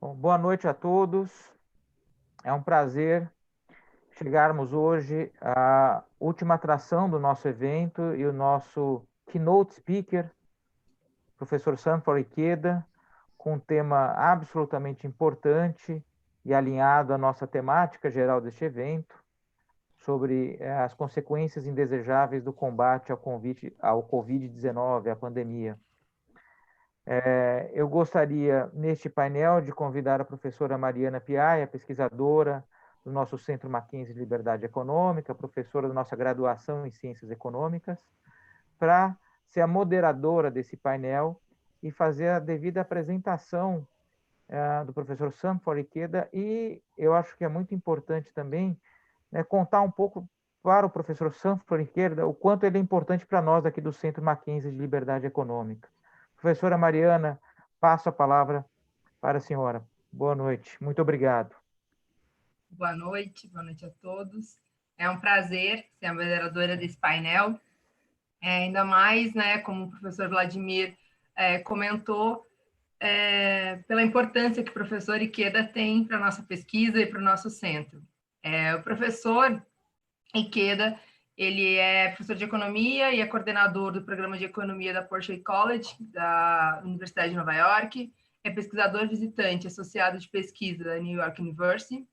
Bom, boa noite a todos. É um prazer chegarmos hoje à última atração do nosso evento e o nosso keynote speaker, professor Sanford Ikeda, com um tema absolutamente importante e alinhado à nossa temática geral deste evento, sobre as consequências indesejáveis do combate ao Covid-19, à pandemia. Eu gostaria, neste painel, de convidar a professora Mariana Piaia, pesquisadora do nosso Centro Mackenzie Liberdade Econômica, professora da nossa graduação em Ciências Econômicas, para ser a moderadora desse painel e fazer a devida apresentação do professor Sanford Ikeda, e eu acho que é muito importante também contar um pouco para o professor Sanford Ikeda o quanto ele é importante para nós aqui do Centro Mackenzie de Liberdade Econômica. Professora Mariana, passo a palavra para a senhora. Boa noite, muito obrigado. Boa noite a todos. É um prazer ser a moderadora desse painel, ainda mais, como o professor Vladimir comentou, pela importância que o professor Ikeda tem para a nossa pesquisa e para o nosso centro. O professor Ikeda, ele é professor de economia e é coordenador do programa de economia da Berkeley College, da Universidade de Nova York, é pesquisador visitante associado de pesquisa da New York University.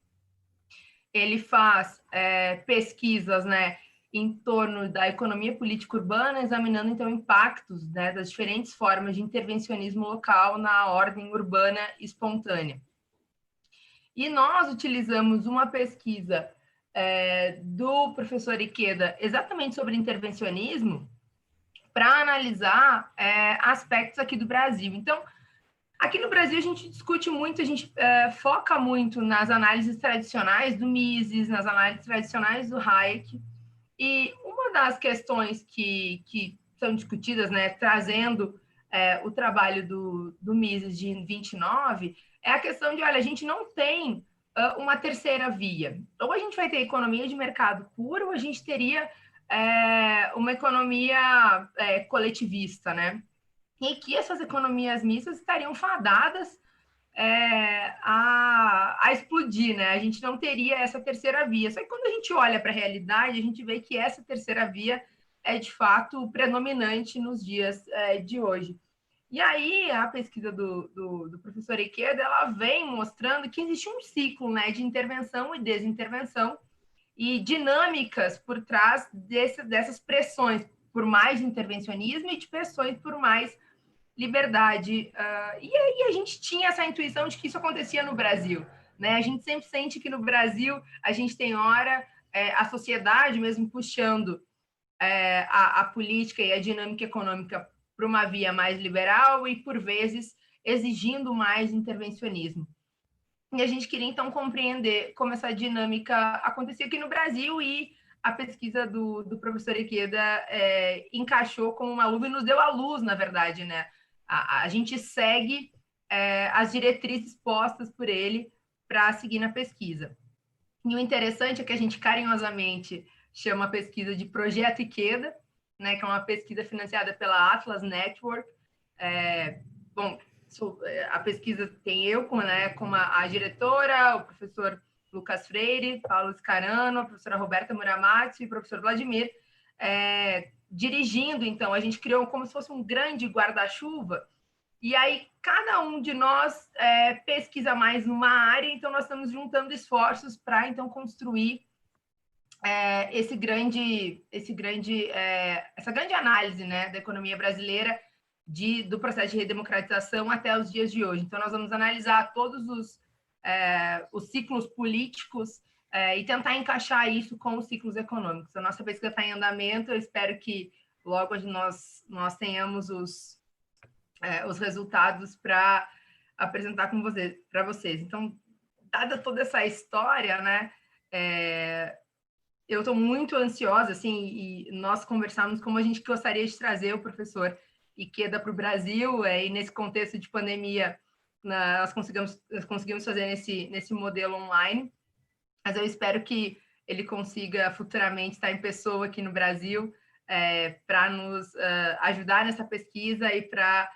Ele faz pesquisas, em torno da economia política urbana, examinando, então, impactos das diferentes formas de intervencionismo local na ordem urbana espontânea. E nós utilizamos uma pesquisa do professor Ikeda exatamente sobre intervencionismo para analisar aspectos aqui do Brasil. Então, aqui no Brasil, a gente discute muito, a gente foca muito nas análises tradicionais do Mises, nas análises tradicionais do Hayek, e uma das questões que são discutidas, trazendo o trabalho do Mises de 29, é a questão de, olha, a gente não tem uma terceira via. Ou a gente vai ter economia de mercado puro, ou a gente teria uma economia coletivista, e que essas economias mistas estariam fadadas a explodir, A gente não teria essa terceira via. Só que quando a gente olha para a realidade, a gente vê que essa terceira via é, de fato, predominante nos dias de hoje. E aí, a pesquisa do professor Ikeda, ela vem mostrando que existe um ciclo, de intervenção e desintervenção e dinâmicas por trás dessas pressões por mais intervencionismo e de pressões por mais liberdade. E aí a gente tinha essa intuição de que isso acontecia no Brasil. A gente sempre sente que no Brasil a gente tem hora a sociedade mesmo puxando a política e a dinâmica econômica para uma via mais liberal e, por vezes, exigindo mais intervencionismo. E a gente queria, então, compreender como essa dinâmica acontecia aqui no Brasil, e a pesquisa do professor Ikeda encaixou como uma luva e nos deu a luz, na verdade, A gente segue as diretrizes postas por ele para seguir na pesquisa. E o interessante é que a gente carinhosamente chama a pesquisa de Projeto Ikeda, que é uma pesquisa financiada pela Atlas Network. A pesquisa tem eu como a diretora, o professor Lucas Freire, Paulo Scarano, a professora Roberta Muramati e o professor Vladimir, dirigindo. Então, a gente criou como se fosse um grande guarda-chuva, e aí cada um de nós pesquisa mais numa área, então nós estamos juntando esforços para, então, construir essa grande análise da economia brasileira, do processo de redemocratização até os dias de hoje. Então, nós vamos analisar todos os ciclos políticos e tentar encaixar isso com os ciclos econômicos. A nossa pesquisa está em andamento, eu espero que logo nós tenhamos os resultados para apresentar para vocês. Então, dada toda essa história, eu estou muito ansiosa, assim, e nós conversamos como a gente gostaria de trazer o professor Ikeda para o Brasil, e nesse contexto de pandemia, nós conseguimos fazer nesse modelo online, mas eu espero que ele consiga futuramente estar em pessoa aqui no Brasil, para nos ajudar nessa pesquisa e para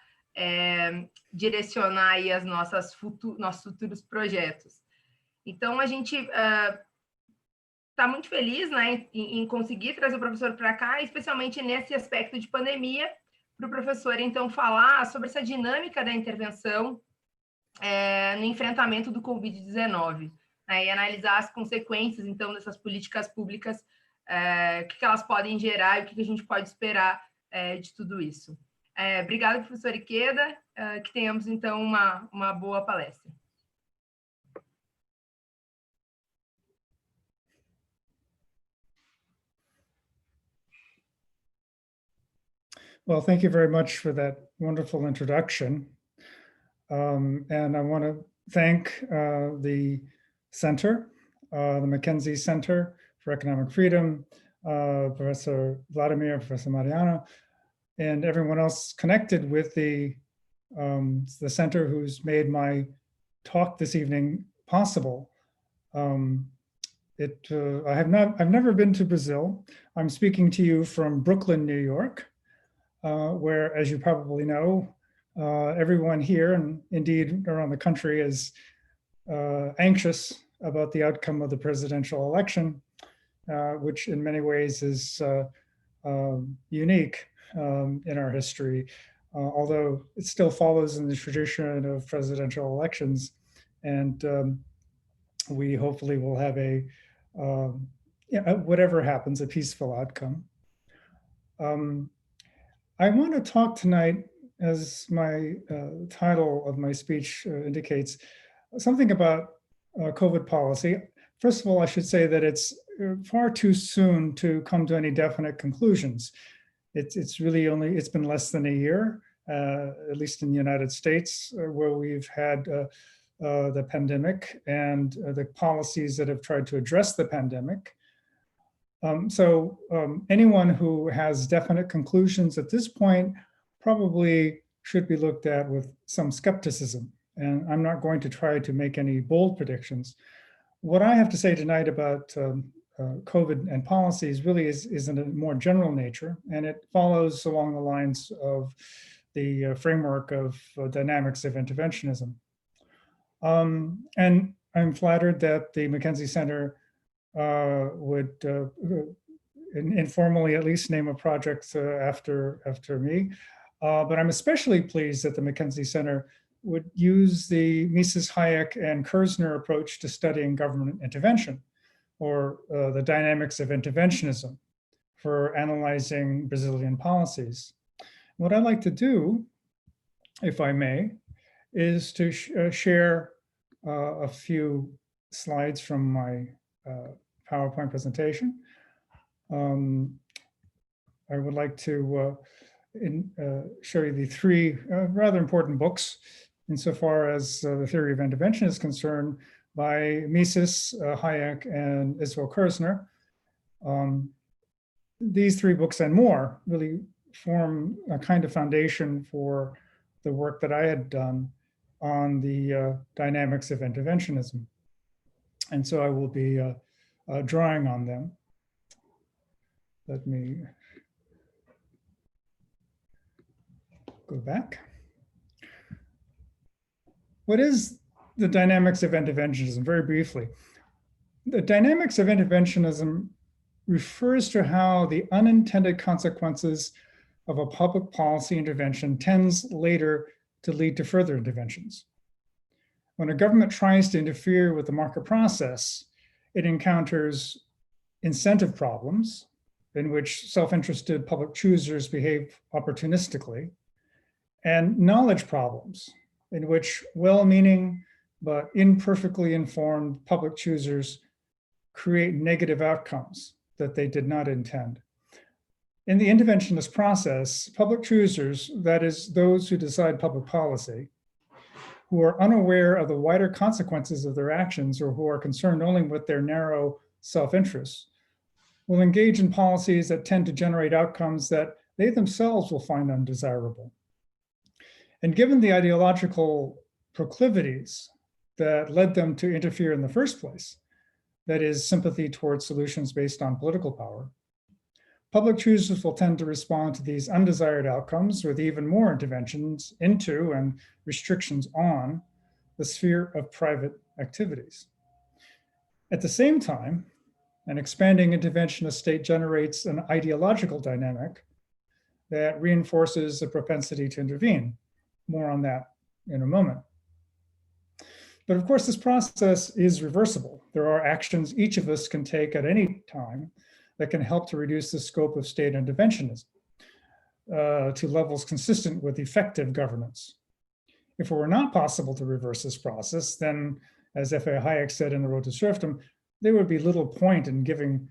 direcionar aí as nossos futuros projetos. Então, a gente está muito feliz, né, em conseguir trazer o professor para cá, especialmente nesse aspecto de pandemia, para o professor, então, falar sobre essa dinâmica da intervenção no enfrentamento do Covid-19, né, e analisar as consequências, então, dessas políticas públicas, o que elas podem gerar e o que a gente pode esperar de tudo isso. Obrigada, professor Ikeda, que tenhamos, então, uma boa palestra. Well, thank you very much for that wonderful introduction. And I want to thank the Center, the Mackenzie Center for Economic Freedom, Professor Vladimir, Professor Mariana, and everyone else connected with the center who's made my talk this evening possible. I've never been to Brazil. I'm speaking to you from Brooklyn, New York, where, as you probably know, everyone here and indeed around the country is anxious about the outcome of the presidential election, which in many ways is unique in our history, although it still follows in the tradition of presidential elections. And we hopefully will have whatever happens, a peaceful outcome. I want to talk tonight, as my title of my speech indicates, something about COVID policy. First of all, I should say that it's far too soon to come to any definite conclusions. It's been less than a year, at least in the United States, where we've had the pandemic and the policies that have tried to address the pandemic. So anyone who has definite conclusions at this point probably should be looked at with some skepticism. And I'm not going to try to make any bold predictions. What I have to say tonight about COVID and policies really is in a more general nature, and it follows along the lines of the framework of dynamics of interventionism. And I'm flattered that the Mackenzie Center would informally at least name a project after me. But I'm especially pleased that the Mackenzie Center would use the Mises, Hayek, and Kerzner approach to studying government intervention, or the dynamics of interventionism, for analyzing Brazilian policies. What I'd like to do, if I may, is to share a few slides from my PowerPoint presentation. I would like to show you the three rather important books insofar as the theory of intervention is concerned, by Mises, Hayek, and Isabel Kerzner. These three books and more really form a kind of foundation for the work that I had done on the dynamics of interventionism. And so I will be drawing on them. Let me go back. What is the dynamics of interventionism? Very briefly, the dynamics of interventionism refers to how the unintended consequences of a public policy intervention tends later to lead to further interventions. When a government tries to interfere with the market process, it encounters incentive problems in which self-interested public choosers behave opportunistically, and knowledge problems in which well-meaning but imperfectly informed public choosers create negative outcomes that they did not intend. In the interventionist process, public choosers, that is, those who decide public policy, who are unaware of the wider consequences of their actions or who are concerned only with their narrow self-interest, will engage in policies that tend to generate outcomes that they themselves will find undesirable. And given the ideological proclivities that led them to interfere in the first place, that is, sympathy towards solutions based on political power, public choosers will tend to respond to these undesired outcomes with even more interventions into and restrictions on the sphere of private activities. At the same time, an expanding interventionist state generates an ideological dynamic that reinforces the propensity to intervene. More on that in a moment. But of course, this process is reversible. There are actions each of us can take at any time that can help to reduce the scope of state interventionism to levels consistent with effective governance. If it were not possible to reverse this process, then, as F.A. Hayek said in The Road to Serfdom, there would be little point in giving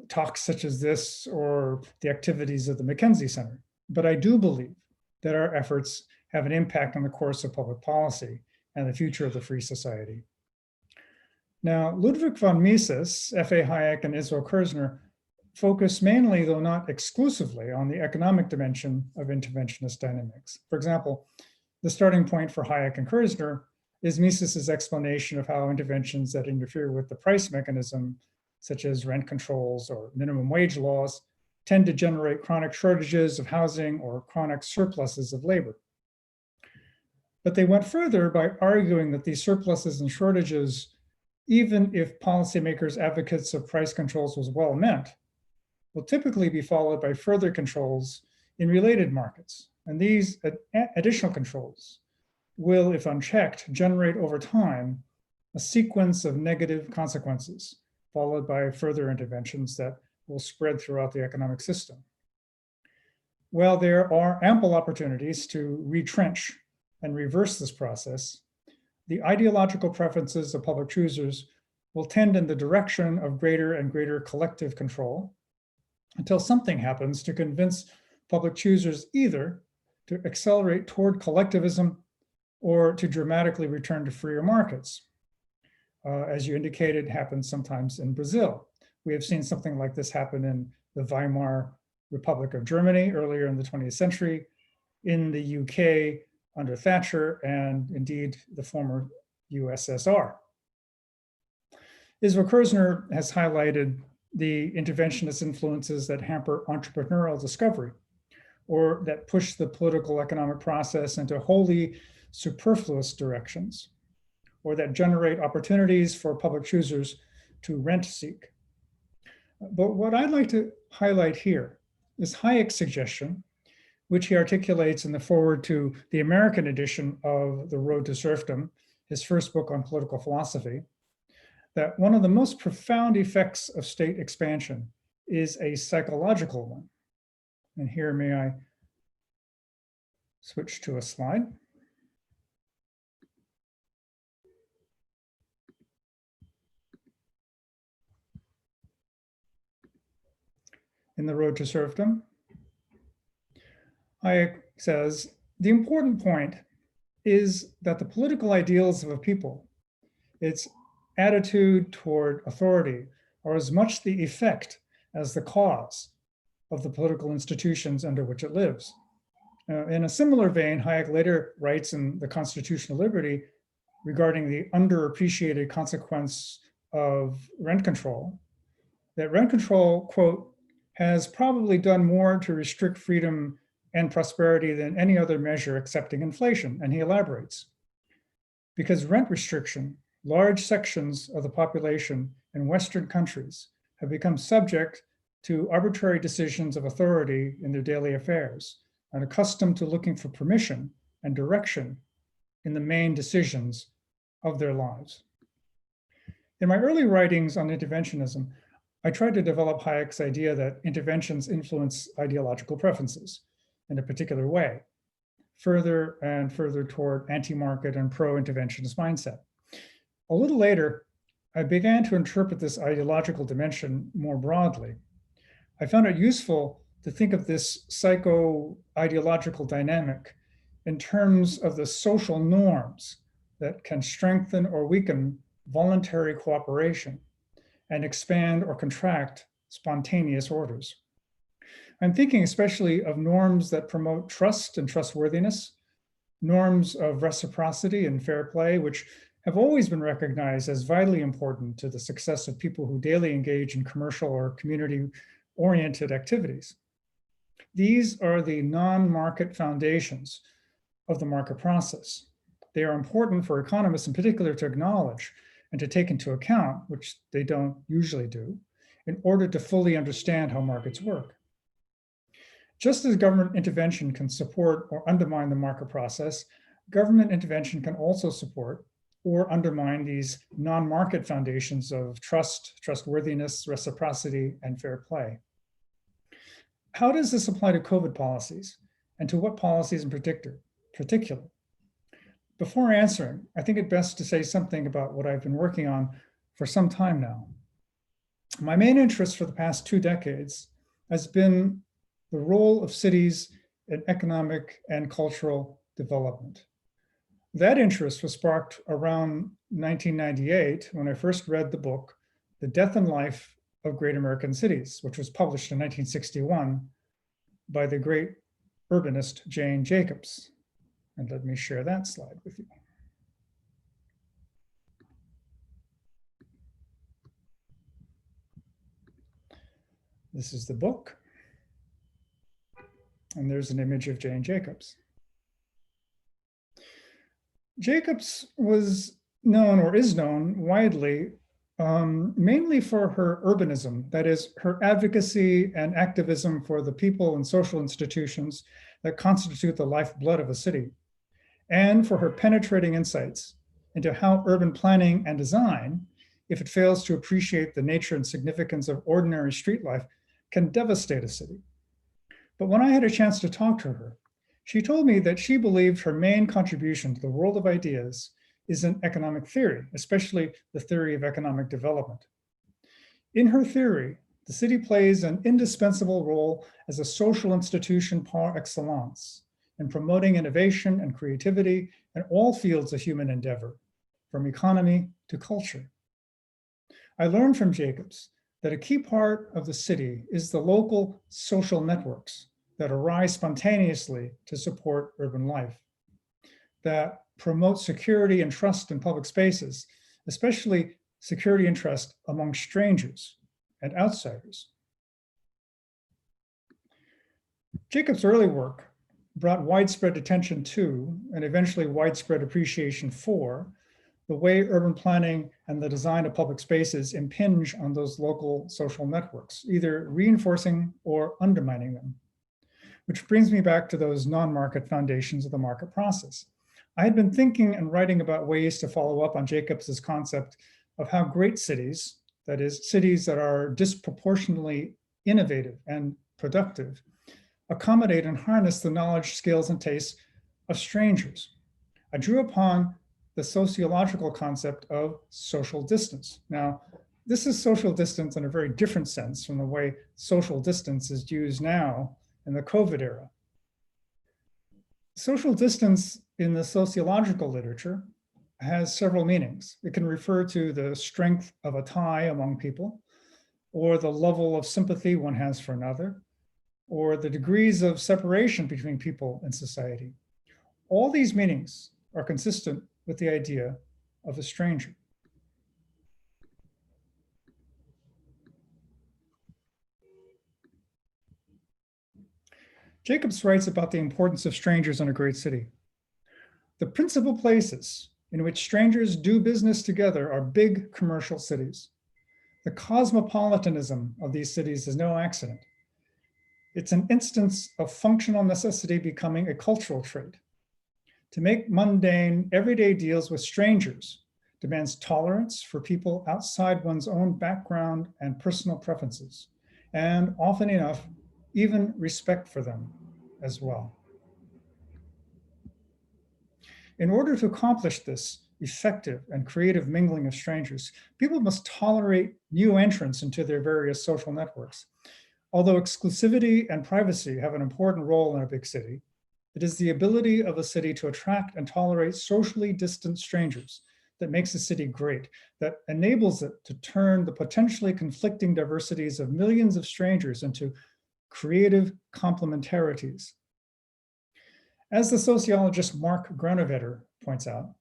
talks such as this or the activities of the Mackenzie Center. But I do believe that our efforts have an impact on the course of public policy and the future of the free society. Now, Ludwig von Mises, F.A. Hayek, and Israel Kirzner focus mainly, though not exclusively, on the economic dimension of interventionist dynamics. For example, the starting point for Hayek and Kirzner is Mises's explanation of how interventions that interfere with the price mechanism, such as rent controls or minimum wage laws, tend to generate chronic shortages of housing or chronic surpluses of labor. But they went further by arguing that these surpluses and shortages, even if policymakers' advocates of price controls was well meant, will typically be followed by further controls in related markets. And these additional controls will, if unchecked, generate over time a sequence of negative consequences, followed by further interventions that will spread throughout the economic system. While there are ample opportunities to retrench and reverse this process, the ideological preferences of public choosers will tend in the direction of greater and greater collective control until something happens to convince public choosers either to accelerate toward collectivism or to dramatically return to freer markets. As you indicated, happens sometimes in Brazil. We have seen something like this happen in the Weimar Republic of Germany earlier in the 20th century, in the UK under Thatcher, and indeed the former USSR. Israel Kirzner has highlighted the interventionist influences that hamper entrepreneurial discovery, or that push the political economic process into wholly superfluous directions, or that generate opportunities for public choosers to rent seek. But what I'd like to highlight here is Hayek's suggestion, which he articulates in the foreword to the American edition of The Road to Serfdom, his first book on political philosophy, that one of the most profound effects of state expansion is a psychological one. And here, may I switch to a slide? In The Road to Serfdom, Hayek says, the important point is that the political ideals of a people, its attitude toward authority, are as much the effect as the cause of the political institutions under which it lives. In a similar vein, Hayek later writes in The Constitutional Liberty regarding the underappreciated consequence of rent control, that rent control, quote, has probably done more to restrict freedom and prosperity than any other measure excepting inflation. And he elaborates, because rent restriction, large sections of the population in Western countries have become subject to arbitrary decisions of authority in their daily affairs and accustomed to looking for permission and direction in the main decisions of their lives. In my early writings on interventionism, I tried to develop Hayek's idea that interventions influence ideological preferences in a particular way, further and further toward anti-market and pro-interventionist mindset. A little later, I began to interpret this ideological dimension more broadly. I found it useful to think of this psycho-ideological dynamic in terms of the social norms that can strengthen or weaken voluntary cooperation and expand or contract spontaneous orders. I'm thinking especially of norms that promote trust and trustworthiness, norms of reciprocity and fair play, which have always been recognized as vitally important to the success of people who daily engage in commercial or community oriented activities. These are the non-market foundations of the market process. They are important for economists in particular to acknowledge and to take into account, which they don't usually do, in order to fully understand how markets work. Just as government intervention can support or undermine the market process, government intervention can also support or undermine these non-market foundations of trust, trustworthiness, reciprocity, and fair play. How does this apply to COVID policies, and to what policies in particular? Before answering, I think it best to say something about what I've been working on for some time now. My main interest for the past 2 decades has been the role of cities in economic and cultural development. That interest was sparked around 1998 when I first read the book, The Death and Life of Great American Cities, which was published in 1961 by the great urbanist Jane Jacobs. And let me share that slide with you. This is the book. And there's an image of Jane Jacobs. Jacobs was known, or is known widely, mainly for her urbanism, that is, her advocacy and activism for the people and social institutions that constitute the lifeblood of a city, and for her penetrating insights into how urban planning and design, if it fails to appreciate the nature and significance of ordinary street life, can devastate a city. But when I had a chance to talk to her, she told me that she believed her main contribution to the world of ideas is in economic theory, especially the theory of economic development. In her theory, the city plays an indispensable role as a social institution par excellence in promoting innovation and creativity in all fields of human endeavor, from economy to culture. I learned from Jacobs that a key part of the city is the local social networks that arise spontaneously to support urban life, that promote security and trust in public spaces, especially security and trust among strangers and outsiders. Jacobs' early work brought widespread attention to, and eventually widespread appreciation for, the way urban planning and the design of public spaces impinge on those local social networks, either reinforcing or undermining them. Which brings me back to those non-market foundations of the market process. I had been thinking and writing about ways to follow up on Jacobs's concept of how great cities, that is, cities that are disproportionately innovative and productive, accommodate and harness the knowledge, skills, and tastes of strangers. I drew upon the sociological concept of social distance. Now, this is social distance in a very different sense from the way social distance is used now in the COVID era. Social distance in the sociological literature has several meanings. It can refer to the strength of a tie among people, or the level of sympathy one has for another, or the degrees of separation between people in society. All these meanings are consistent with the idea of a stranger. Jacobs writes about the importance of strangers in a great city. The principal places in which strangers do business together are big commercial cities. The cosmopolitanism of these cities is no accident. It's an instance of functional necessity becoming a cultural trait. To make mundane, everyday deals with strangers demands tolerance for people outside one's own background and personal preferences, and often enough, even respect for them as well. In order to accomplish this effective and creative mingling of strangers, people must tolerate new entrants into their various social networks. Although exclusivity and privacy have an important role in a big city, it is the ability of a city to attract and tolerate socially distant strangers that makes a city great, that enables it to turn the potentially conflicting diversities of millions of strangers into creative complementarities. As the sociologist Mark Groenevetter points out,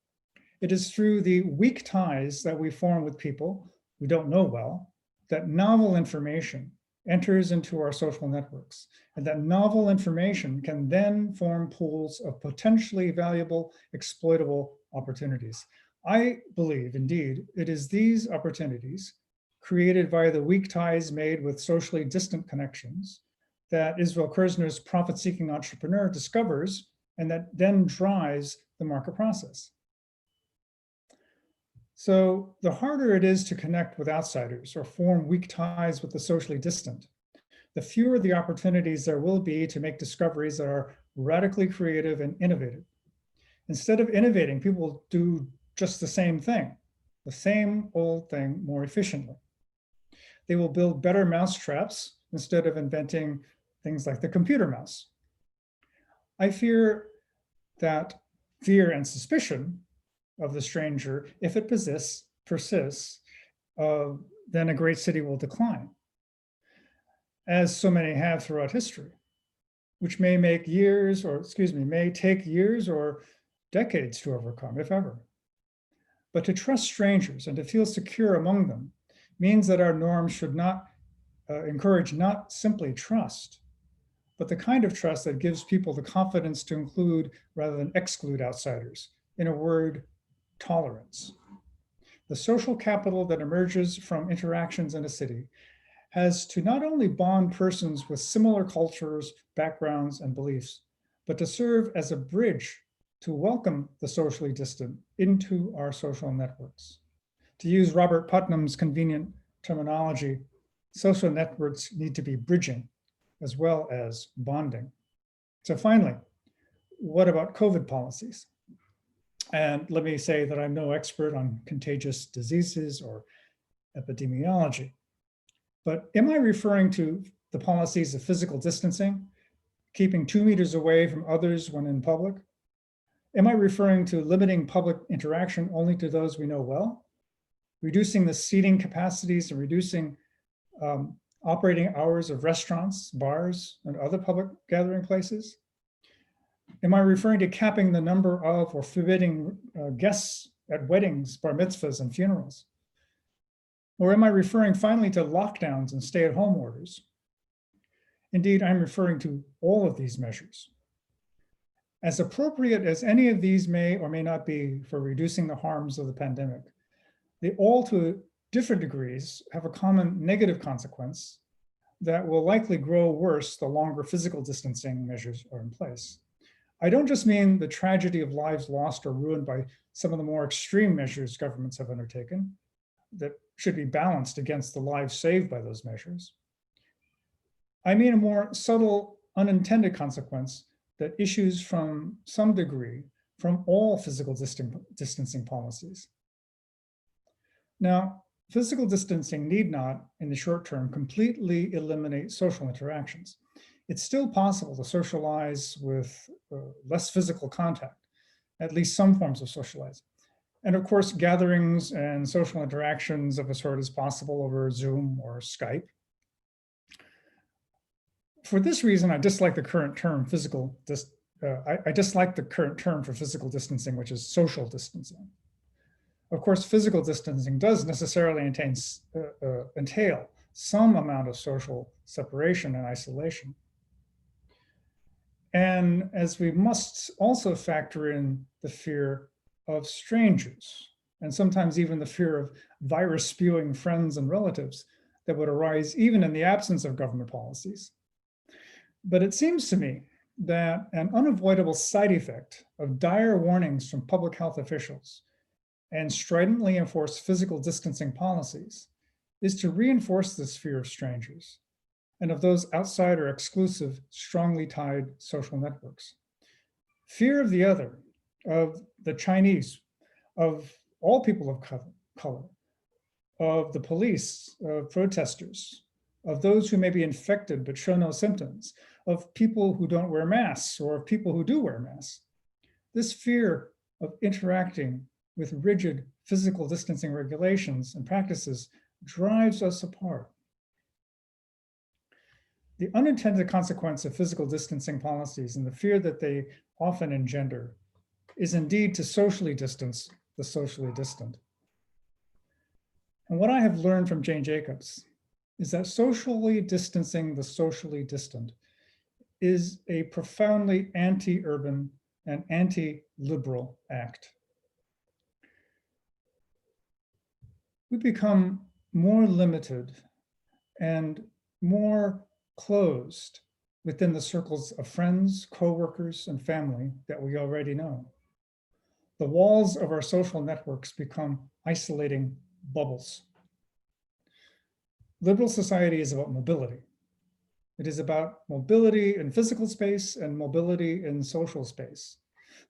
it is through the weak ties that we form with people we don't know well that novel information enters into our social networks, and that novel information can then form pools of potentially valuable, exploitable opportunities. I believe, indeed, it is these opportunities created via the weak ties made with socially distant connections that Israel Kirzner's profit-seeking entrepreneur discovers and that then drives the market process. So the harder it is to connect with outsiders or form weak ties with the socially distant, the fewer the opportunities there will be to make discoveries that are radically creative and innovative. Instead of innovating, people will do just the same old thing more efficiently. They will build better mousetraps instead of inventing things like the computer mouse. I fear that fear and suspicion of the stranger, if it persists, then a great city will decline, as so many have throughout history, which may take years or decades to overcome, if ever. But to trust strangers and to feel secure among them means that our norms should not encourage not simply trust, but the kind of trust that gives people the confidence to include rather than exclude outsiders. In a word, tolerance. The social capital that emerges from interactions in a city has to not only bond persons with similar cultures, backgrounds, and beliefs, but to serve as a bridge to welcome the socially distant into our social networks. To use Robert Putnam's convenient terminology, social networks need to be bridging as well as bonding. So finally, what about COVID policies? And let me say that I'm no expert on contagious diseases or epidemiology, but am I referring to the policies of physical distancing, keeping 2 meters away from others when in public? Am I referring to limiting public interaction only to those we know well? Reducing the seating capacities and reducing operating hours of restaurants, bars, and other public gathering places? Am I referring to capping the number of or forbidding guests at weddings, bar mitzvahs, and funerals? Or am I referring finally to lockdowns and stay-at-home orders? Indeed, I'm referring to all of these measures. As appropriate as any of these may or may not be for reducing the harms of the pandemic, they all, to different degrees, have a common negative consequence that will likely grow worse the longer physical distancing measures are in place. I don't just mean the tragedy of lives lost or ruined by some of the more extreme measures governments have undertaken that should be balanced against the lives saved by those measures. I mean a more subtle, unintended consequence that issues from some degree from all physical distancing policies. Now, physical distancing need not, in the short term, completely eliminate social interactions. It's still possible to socialize with less physical contact, at least some forms of socializing. And of course, gatherings and social interactions of a sort is possible over Zoom or Skype. For this reason, I dislike the current term I dislike the current term for physical distancing, which is social distancing. Of course, physical distancing does necessarily entail some amount of social separation and isolation. And as we must also factor in the fear of strangers, and sometimes even the fear of virus-spewing friends and relatives that would arise even in the absence of government policies. But it seems to me that an unavoidable side effect of dire warnings from public health officials and stridently enforced physical distancing policies is to reinforce this fear of strangers and of those outside or exclusive, strongly tied social networks. Fear of the other, of the Chinese, of all people of color, of the police, of protesters, of those who may be infected but show no symptoms, of people who don't wear masks or of people who do wear masks. This fear of interacting with rigid physical distancing regulations and practices drives us apart. The unintended consequence of physical distancing policies and the fear that they often engender is indeed to socially distance the socially distant. And what I have learned from Jane Jacobs is that socially distancing the socially distant is a profoundly anti-urban and anti-liberal act. We become more limited and more closed within the circles of friends, coworkers, and family that we already know. The walls of our social networks become isolating bubbles. Liberal society is about mobility. It is about mobility in physical space and mobility in social space.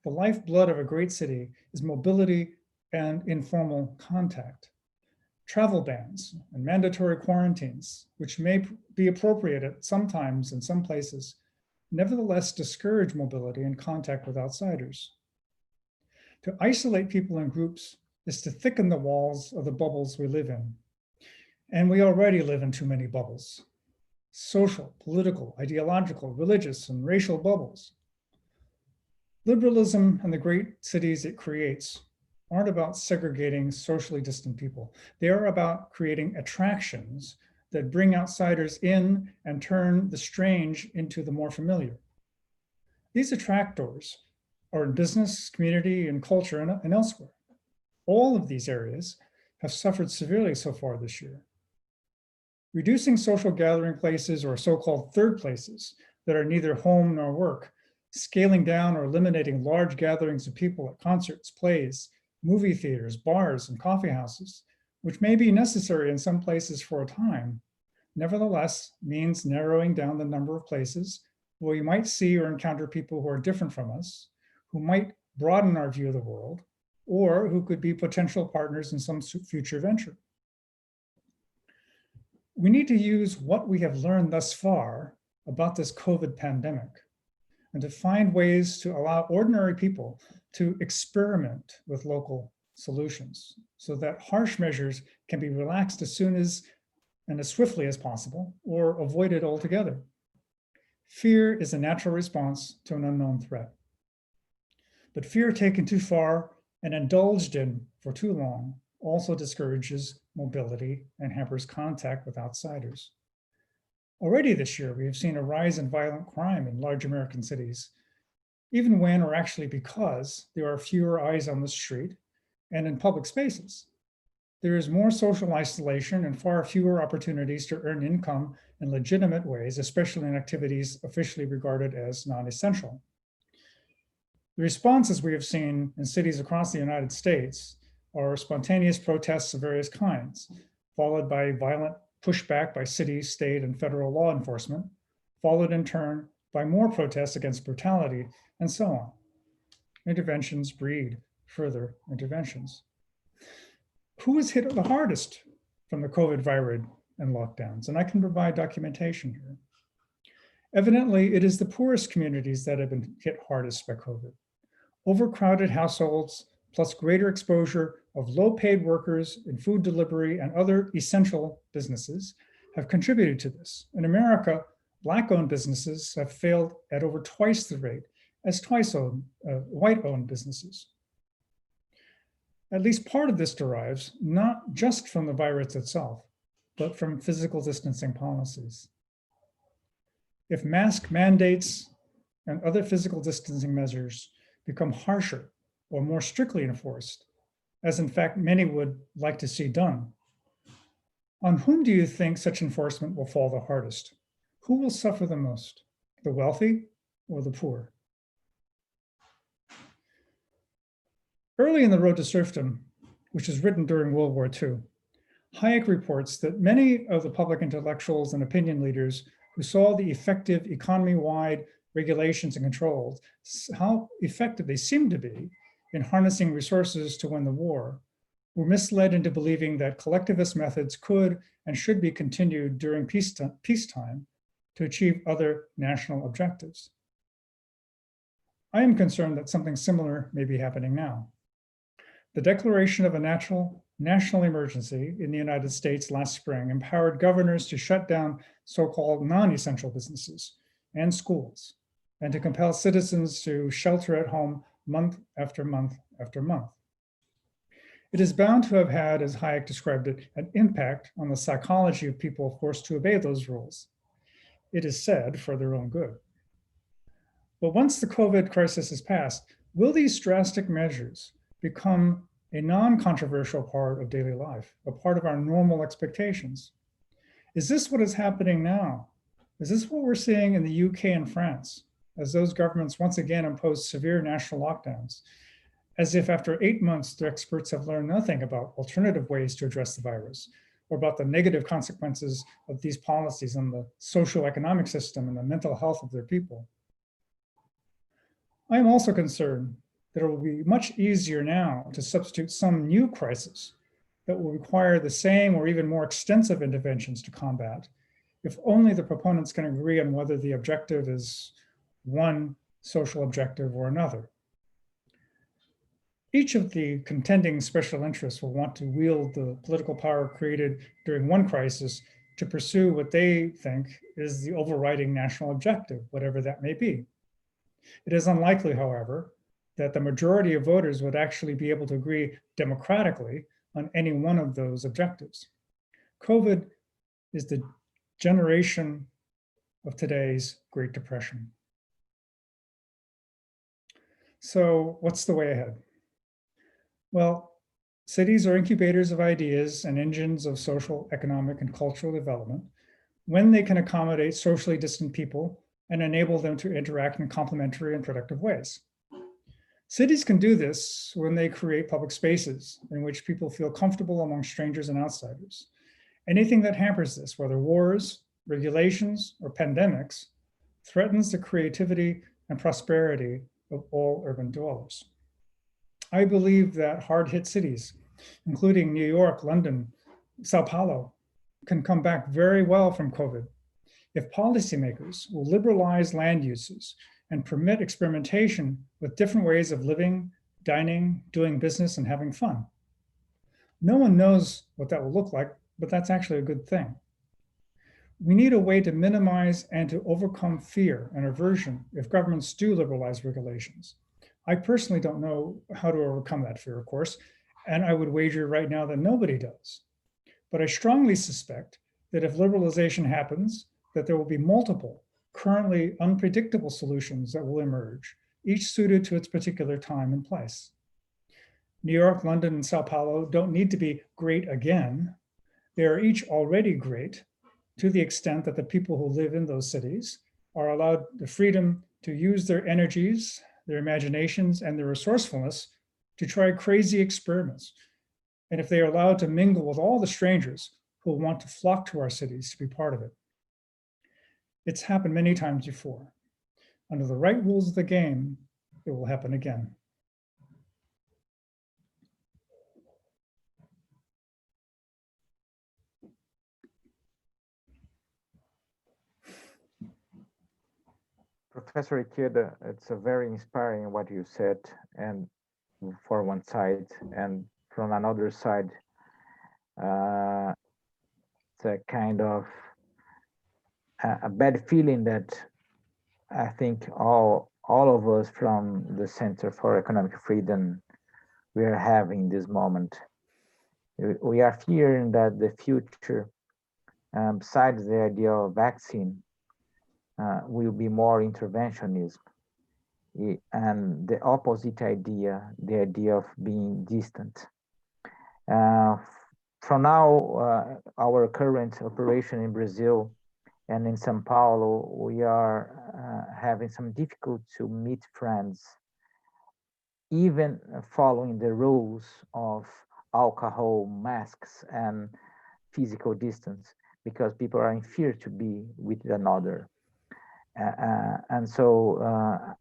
The lifeblood of a great city is mobility and informal contact. Travel bans and mandatory quarantines, which may be appropriate at some times in some places, nevertheless discourage mobility and contact with outsiders. To isolate people in groups is to thicken the walls of the bubbles we live in. And we already live in too many bubbles. Social, political, ideological, religious, and racial bubbles. Liberalism and the great cities it creates aren't about segregating socially distant people. They are about creating attractions that bring outsiders in and turn the strange into the more familiar. These attractors are in business, community, and culture, and elsewhere. All of these areas have suffered severely so far this year. Reducing social gathering places, or so-called third places, that are neither home nor work, scaling down or eliminating large gatherings of people at concerts, plays, movie theaters, bars, and coffee houses, which may be necessary in some places for a time, nevertheless means narrowing down the number of places where we might see or encounter people who are different from us, who might broaden our view of the world, or who could be potential partners in some future venture. We need to use what we have learned thus far about this COVID pandemic and to find ways to allow ordinary people to experiment with local solutions so that harsh measures can be relaxed as soon as and as swiftly as possible or avoided altogether. Fear is a natural response to an unknown threat. But fear taken too far and indulged in for too long also discourages mobility and hampers contact with outsiders. Already this year, we have seen a rise in violent crime in large American cities, even when, or actually because, there are fewer eyes on the street and in public spaces. There is more social isolation and far fewer opportunities to earn income in legitimate ways, especially in activities officially regarded as non-essential. The responses we have seen in cities across the United States are spontaneous protests of various kinds, followed by violent pushback by city, state, and federal law enforcement, followed in turn by more protests against brutality, and so on. Interventions breed further interventions. Who was hit the hardest from the COVID virus and lockdowns? And I can provide documentation here. Evidently, it is the poorest communities that have been hit hardest by COVID. Overcrowded households, plus greater exposure of low-paid workers in food delivery and other essential businesses have contributed to this. In America, Black-owned businesses have failed at over twice the rate as white-owned businesses. At least part of this derives not just from the virus itself, but from physical distancing policies. If mask mandates and other physical distancing measures become harsher or more strictly enforced, as in fact many would like to see done, on whom do you think such enforcement will fall the hardest? Who will suffer the most, the wealthy or the poor? Early in The Road to Serfdom, which was written during World War II, Hayek reports that many of the public intellectuals and opinion leaders who saw the effective economy-wide regulations and controls, how effective they seemed to be in harnessing resources to win the war, were misled into believing that collectivist methods could and should be continued during peacetime to achieve other national objectives. I am concerned that something similar may be happening now. The declaration of a national emergency in the United States last spring empowered governors to shut down so-called non-essential businesses and schools, and to compel citizens to shelter at home month after month after month. It is bound to have had, as Hayek described it, an impact on the psychology of people forced to obey those rules. It is said for their own good. But once the COVID crisis is past, will these drastic measures become a non-controversial part of daily life, a part of our normal expectations? Is this what is happening now? Is this what we're seeing in the UK and France, as those governments once again impose severe national lockdowns, as if after 8 months, the experts have learned nothing about alternative ways to address the virus, or about the negative consequences of these policies on the socio-economic system and the mental health of their people? I am also concerned that it will be much easier now to substitute some new crisis that will require the same or even more extensive interventions to combat, if only the proponents can agree on whether the objective is one social objective or another. Each of the contending special interests will want to wield the political power created during one crisis to pursue what they think is the overriding national objective, whatever that may be. It is unlikely, however, that the majority of voters would actually be able to agree democratically on any one of those objectives. COVID is the generation of today's Great Depression. So what's the way ahead? Well, cities are incubators of ideas and engines of social, economic, and cultural development when they can accommodate socially distant people and enable them to interact in complementary and productive ways. Cities can do this when they create public spaces in which people feel comfortable among strangers and outsiders. Anything that hampers this, whether wars, regulations, or pandemics, threatens the creativity and prosperity of all urban dwellers. I believe that hard-hit cities, including New York, London, Sao Paulo, can come back very well from COVID if policymakers will liberalize land uses and permit experimentation with different ways of living, dining, doing business, and having fun. No one knows what that will look like, but that's actually a good thing. We need a way to minimize and to overcome fear and aversion if governments do liberalize regulations. I personally don't know how to overcome that fear, of course, and I would wager right now that nobody does. But I strongly suspect that if liberalization happens, that there will be multiple, currently unpredictable solutions that will emerge, each suited to its particular time and place. New York, London, and Sao Paulo don't need to be great again. They are each already great to the extent that the people who live in those cities are allowed the freedom to use their energies, their imaginations, and their resourcefulness to try crazy experiments. And if they are allowed to mingle with all the strangers who want to flock to our cities to be part of it. It's happened many times before. Under the right rules of the game, it will happen again. Professor Ikeda, it's a very inspiring what you said, and for one side, and from another side, it's a kind of a bad feeling that I think all of us from the Center for Economic Freedom, we are having this moment. We are fearing that the future, besides the idea of vaccine, will be more interventionism, and the opposite idea, the idea of being distant. From now, our current operation in Brazil and in Sao Paulo, we are having some difficulty to meet friends, even following the rules of alcohol, masks, and physical distance, because people are in fear to be with another. And so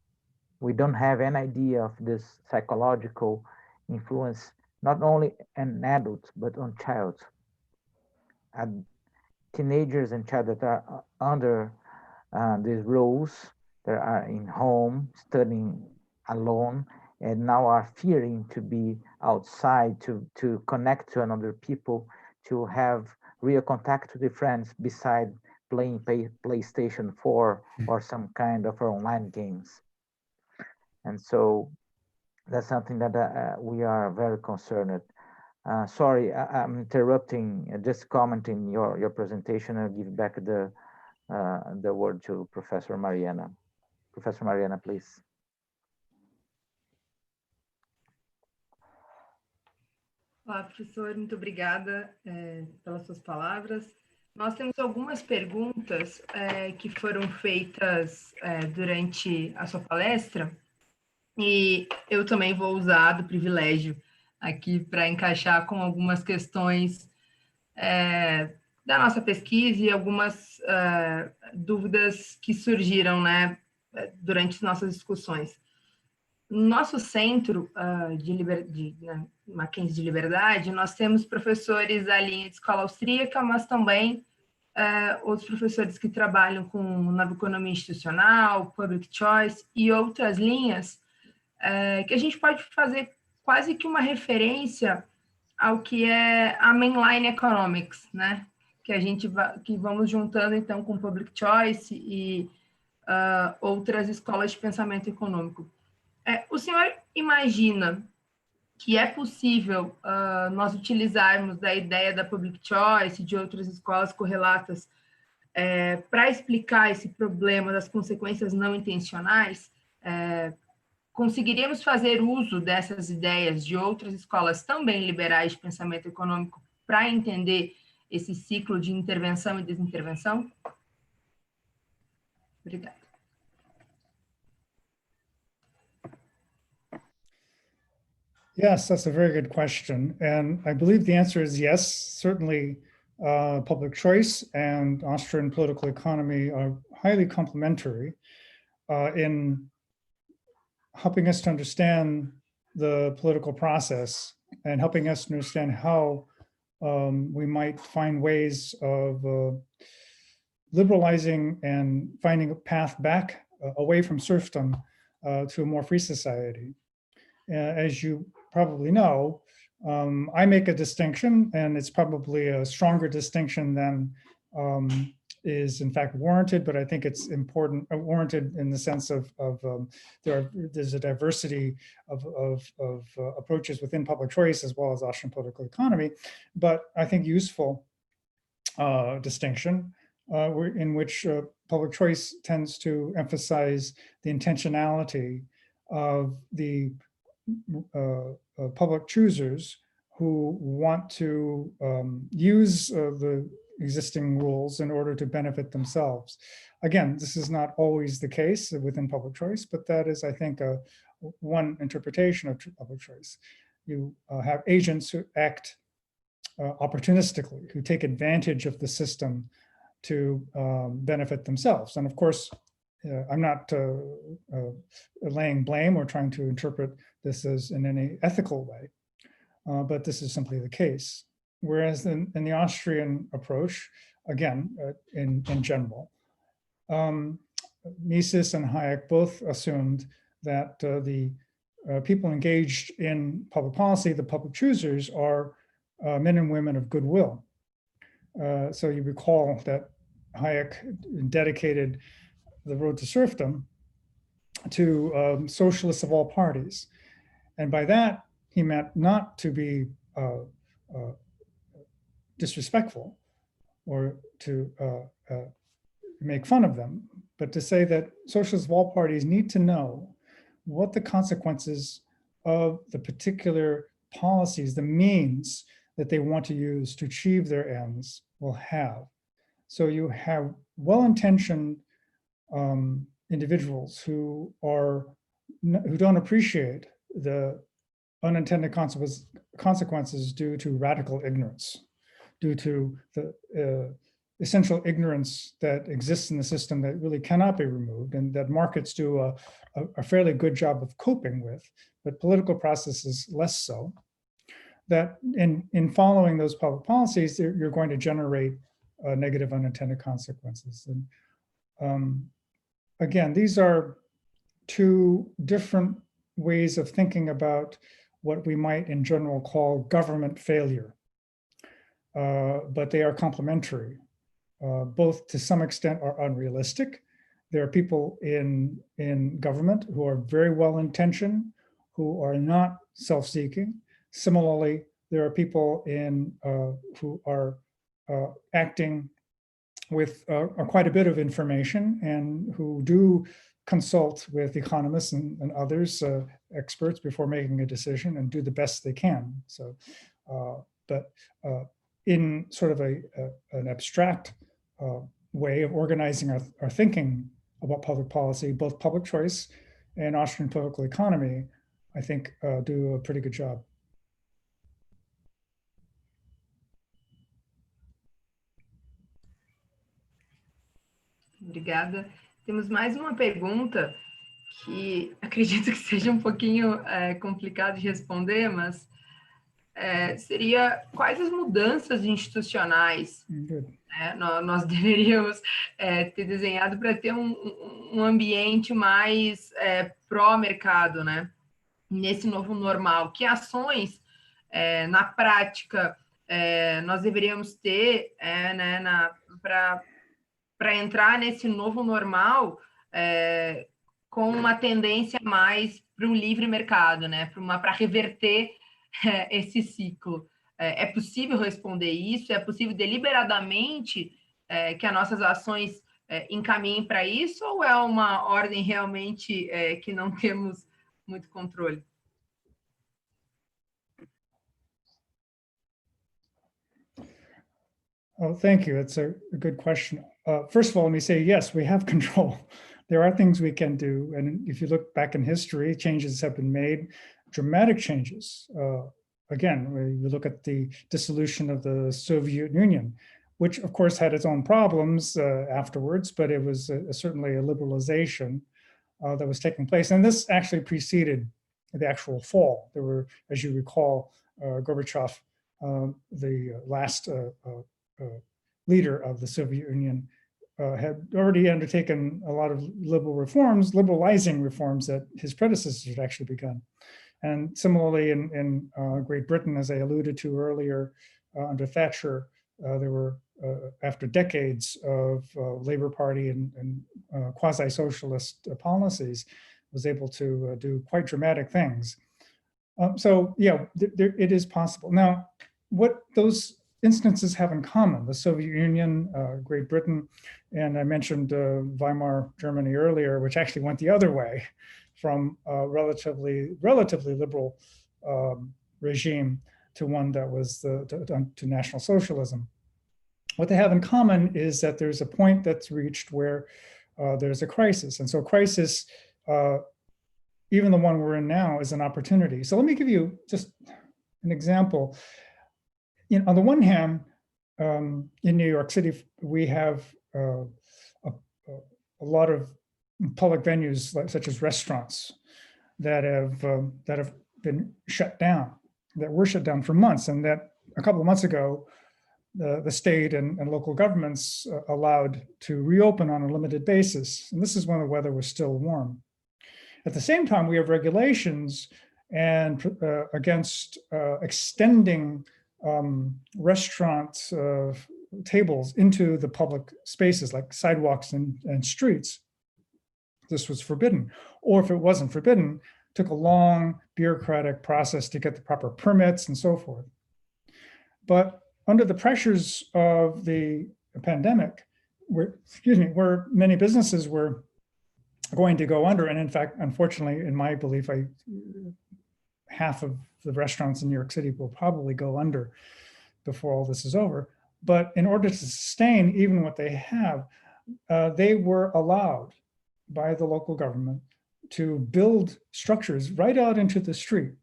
we don't have any idea of this psychological influence, not only on adults, but on child. And teenagers and child that are under these rules, that are in home, studying alone, and now are fearing to be outside, to connect to another people, to have real contact with their friends beside playing PlayStation 4 or some kind of online games. And so that's something that we are very concerned. Sorry, I'm interrupting, just commenting your presentation. I'll give back the word to Professor Mariana. Professor Mariana, please. Olá, professor, muito obrigada pelas suas palavras. Nós temos algumas perguntas que foram feitas durante a sua palestra, e eu também vou usar do privilégio aqui para encaixar com algumas questões da nossa pesquisa e algumas dúvidas que surgiram, né, durante as nossas discussões. No nosso centro Mackenzie de Liberdade, nós temos professores da linha de escola austríaca, mas também outros professores que trabalham com nova economia institucional, public choice e outras linhas que a gente pode fazer quase que uma referência ao que é a mainline economics, né? Que vamos juntando então com public choice e outras escolas de pensamento econômico. O senhor imagina que é possível nós utilizarmos da ideia da public choice e de outras escolas correlatas para explicar esse problema das consequências não intencionais? Conseguiríamos fazer uso dessas ideias de outras escolas também liberais de pensamento econômico para entender esse ciclo de intervenção e desintervenção? Obrigada. Yes, that's a very good question. And I believe the answer is yes. Certainly, public choice and Austrian political economy are highly complementary in helping us to understand the political process and helping us to understand how we might find ways of liberalizing and finding a path back away from serfdom to a more free society. As you probably know, I make a distinction, and it's probably a stronger distinction than is in fact warranted, but I think it's important, warranted in the sense of there's a diversity of approaches within public choice as well as Austrian political economy, but I think useful distinction in which public choice tends to emphasize the intentionality of the public choosers who want to use the existing rules in order to benefit themselves. Again, this is not always the case within public choice, but that is, I think, one interpretation of public choice. You have agents who act opportunistically, who take advantage of the system to benefit themselves. And of course, I'm not laying blame or trying to interpret this as in any ethical way, but this is simply the case. Whereas in the Austrian approach, again, in general, Mises and Hayek both assumed that the people engaged in public policy, the public choosers, are men and women of goodwill. So you recall that Hayek dedicated the road to serfdom to socialists of all parties. And by that, he meant not to be disrespectful or to make fun of them, but to say that socialists of all parties need to know what the consequences of the particular policies, the means that they want to use to achieve their ends will have. So you have well-intentioned individuals who don't appreciate the unintended consequences due to radical ignorance, due to the essential ignorance that exists in the system that really cannot be removed, and that markets do a fairly good job of coping with, but political processes less so. That in following those public policies, you're going to generate negative unintended consequences. And again, these are two different ways of thinking about what we might in general call government failure, but they are complementary. Both to some extent are unrealistic. There are people in government who are very well intentioned, who are not self-seeking. Similarly, there are people who are acting with quite a bit of information and who do consult with economists and others, experts, before making a decision and do the best they can. So, but in sort of an abstract way of organizing our thinking about public policy, both public choice and Austrian political economy, I think do a pretty good job. Obrigada. Temos mais uma pergunta que acredito que seja um pouquinho complicado de responder, mas seria quais as mudanças institucionais nós deveríamos ter desenhado para ter um ambiente mais pró-mercado, né? Nesse novo normal. Que ações, na prática, nós deveríamos ter né, para entrar nesse novo normal com uma tendência mais para o livre mercado, né? Para reverter esse ciclo. É possível responder isso? É possível deliberadamente que as nossas ações encaminhem para isso, ou é uma ordem realmente que não temos muito controle? Oh, thank you. It's a good question. First of all, let me say, yes, we have control. There are things we can do. And if you look back in history, changes have been made, dramatic changes. Again, we look at the dissolution of the Soviet Union, which of course had its own problems afterwards, but it was certainly a liberalization that was taking place. And this actually preceded the actual fall. There were, as you recall, Gorbachev, the last leader of the Soviet Union, had already undertaken a lot of liberalizing reforms that his predecessors had actually begun. And similarly in Great Britain, as I alluded to earlier, under Thatcher, there were, after decades of Labour Party and quasi-socialist policies, was able to do quite dramatic things. So yeah, it is possible. Now, what those instances have in common, the Soviet Union, Great Britain, and I mentioned Weimar Germany earlier, which actually went the other way from a relatively liberal regime to one that was to National Socialism. What they have in common is that there's a point that's reached where there's a crisis. And so crisis, even the one we're in now, is an opportunity. So let me give you just an example. On the one hand, in New York City, we have a lot of public venues, such as restaurants, that have been shut down, that were shut down for months, and that a couple of months ago, the state and local governments allowed to reopen on a limited basis. And this is when the weather was still warm. At the same time, we have regulations and against extending restaurant tables into the public spaces like sidewalks and streets. This was forbidden. Or if it wasn't forbidden, took a long bureaucratic process to get the proper permits and so forth. But under the pressures of the pandemic, where many businesses were going to go under, and in fact, unfortunately, in my belief, half of the restaurants in New York City will probably go under before all this is over. But in order to sustain even what they have, they were allowed by the local government to build structures right out into the street,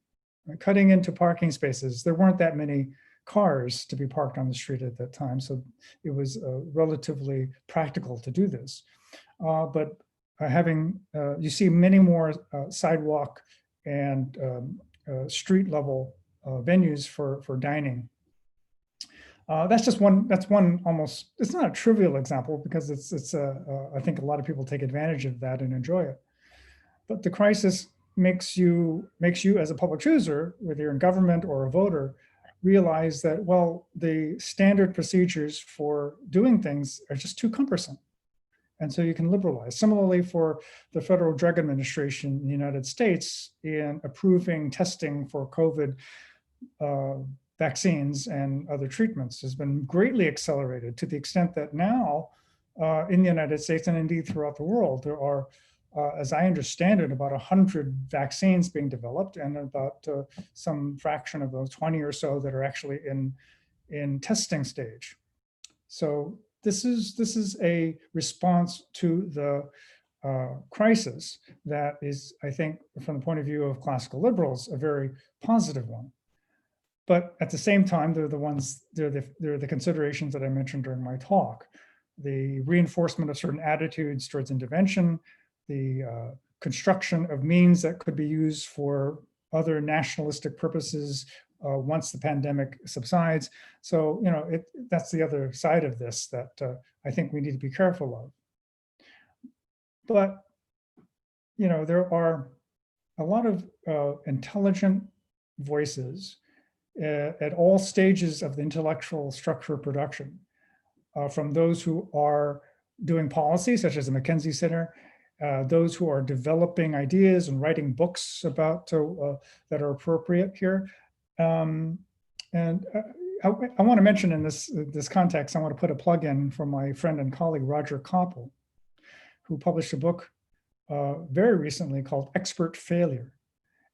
cutting into parking spaces. There weren't that many cars to be parked on the street at that time, so it was relatively practical to do this. But you see many more sidewalk and street level venues for dining. That's one almost, it's not a trivial example because I think a lot of people take advantage of that and enjoy it. But the crisis makes you as a public chooser, whether you're in government or a voter, realize that, well, the standard procedures for doing things are just too cumbersome. And so you can liberalize. Similarly, for the Federal Drug Administration in the United States, in approving testing for COVID vaccines and other treatments has been greatly accelerated to the extent that now in the United States and indeed throughout the world, there are, as I understand it, about 100 vaccines being developed and about some fraction of those 20 or so that are actually in testing stage. So this is a response to the crisis that is, I think, from the point of view of classical liberals, a very positive one. But at the same time, they're the considerations that I mentioned during my talk. The reinforcement of certain attitudes towards intervention, the construction of means that could be used for other nationalistic purposes once the pandemic subsides. So, you know, that's the other side of this that I think we need to be careful of. But, you know, there are a lot of intelligent voices at all stages of the intellectual structure of production, from those who are doing policy, such as the Mackenzie Center, those who are developing ideas and writing books about that are appropriate here. And I want to mention in this context, I want to put a plug in for my friend and colleague, Roger Koppel, who published a book very recently called Expert Failure.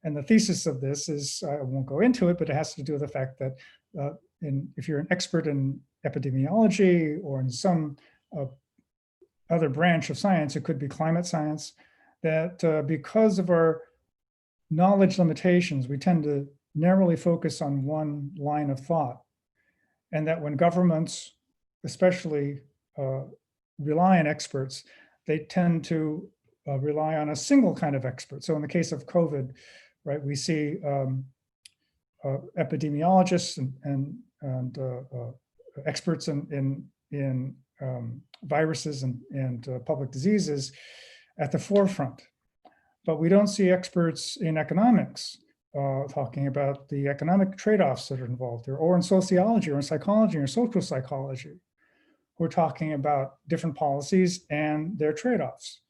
And the thesis of this is, I won't go into it, but it has to do with the fact that if you're an expert in epidemiology or in some other branch of science, it could be climate science, that because of our knowledge limitations, we tend to narrowly focus on one line of thought. And that when governments, especially rely on experts, they tend to rely on a single kind of expert. So in the case of COVID, right, we see epidemiologists and experts in viruses and public diseases at the forefront. But we don't see experts in economics talking about the economic trade-offs that are involved there, or in sociology or in psychology or social psychology. We're talking about different policies and their trade-offs.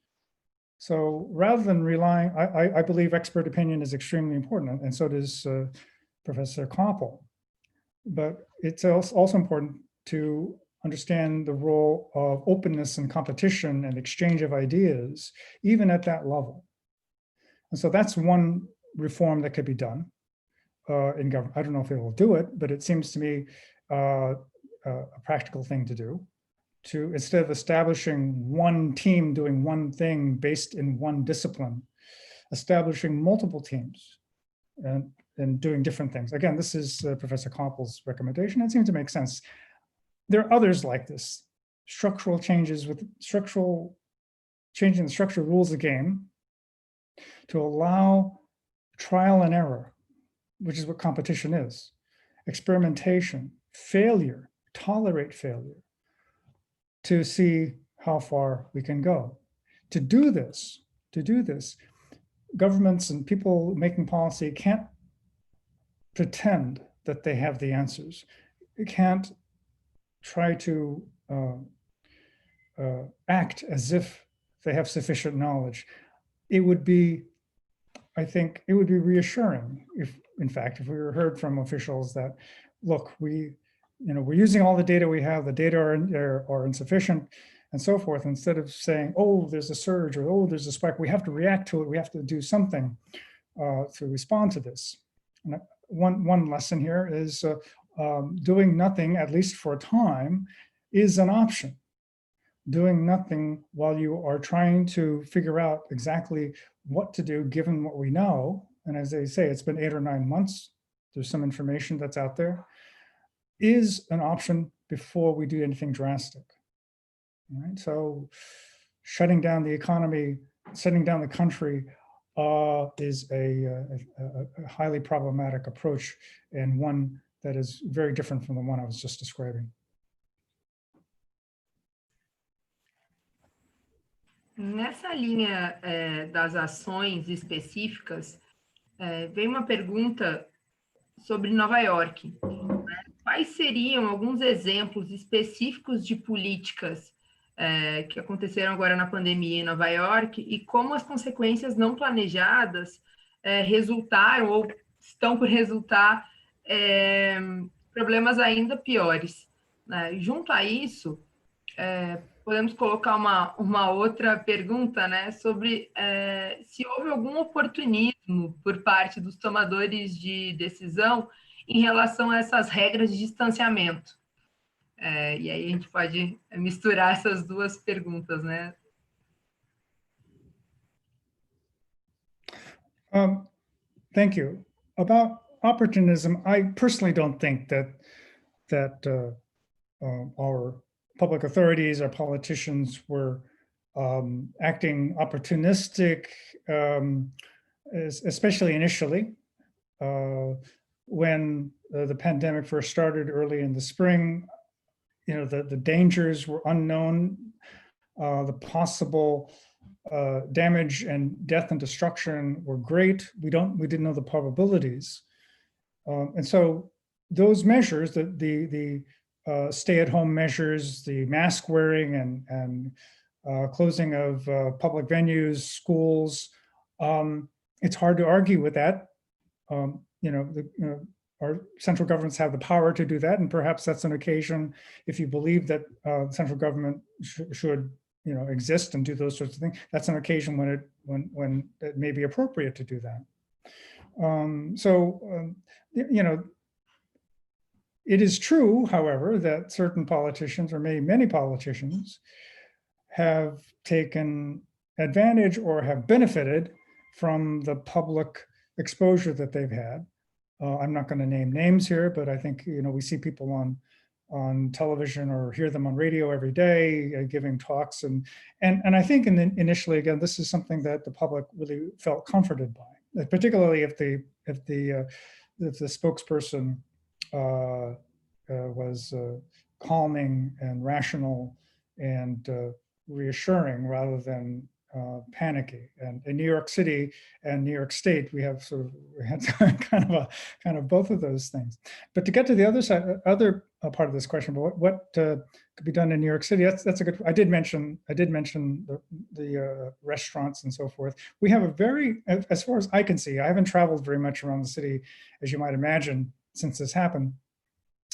So rather than relying, I believe expert opinion is extremely important, and so does Professor Koppel. But it's also important to understand the role of openness and competition and exchange of ideas, even at that level. And so that's one reform that could be done in government. I don't know if it will do it, but it seems to me a practical thing to do. To, instead of establishing one team doing one thing based in one discipline, establishing multiple teams and doing different things. Again, this is Professor Koppel's recommendation. It seems to make sense. There are others like this. Structural changes with changing the structural rules of the game to allow trial and error, which is what competition is. Experimentation, failure, tolerate failure, to see how far we can go. To do this, governments and people making policy can't pretend that they have the answers. It can't try to act as if they have sufficient knowledge. It would be, I think, it would be reassuring if, in fact, if we were heard from officials that, look, we're using all the data we have, the data are insufficient, and so forth, instead of saying, oh, there's a surge, or oh, there's a spike, we have to react to it, we have to do something to respond to this. And one lesson here is doing nothing, at least for a time, is an option. Doing nothing while you are trying to figure out exactly what to do given what we know, and as they say, it's been 8 or 9 months, there's some information that's out there, is an option before we do anything drastic. Right? So shutting down the economy, shutting down the country is a highly problematic approach, and one that is very different from the one I was just describing. Nessa linha das ações específicas, vem uma pergunta sobre Nova York. Quais seriam alguns exemplos específicos de políticas que aconteceram agora na pandemia em Nova York e como as consequências não planejadas resultaram ou estão por resultar problemas ainda piores, né? Junto a isso, podemos colocar uma outra pergunta, né, sobre se houve algum oportunismo por parte dos tomadores de decisão em relação a essas regras de distanciamento. E aí a gente pode misturar essas duas perguntas, né? Thank you. About opportunism, I personally don't think that our public authorities, our politicians were acting opportunistic, especially initially. When the pandemic first started early in the spring, the dangers were unknown. The possible damage and death and destruction were great. We didn't know the probabilities, and so those measures, the stay-at-home measures, the mask wearing and closing of public venues, schools, it's hard to argue with that. Our central governments have the power to do that, and perhaps that's an occasion, if you believe that central government should exist and do those sorts of things, that's an occasion when it may be appropriate to do that. It is true, however, that certain politicians, or maybe many politicians, have taken advantage or have benefited from the public exposure that they've had. I'm not going to name names here, but I think we see people on television or hear them on radio every day giving talks, and I think initially, again, this is something that the public really felt comforted by, particularly if the spokesperson was calming and rational and reassuring rather than panicky. And in New York City and New York State, we had kind of both of those things. But to get to the other side, other part of this question, but what could be done in New York City? That's a good. I did mention the restaurants and so forth. We have a very, as far as I can see, I haven't traveled very much around the city, as you might imagine, since this happened.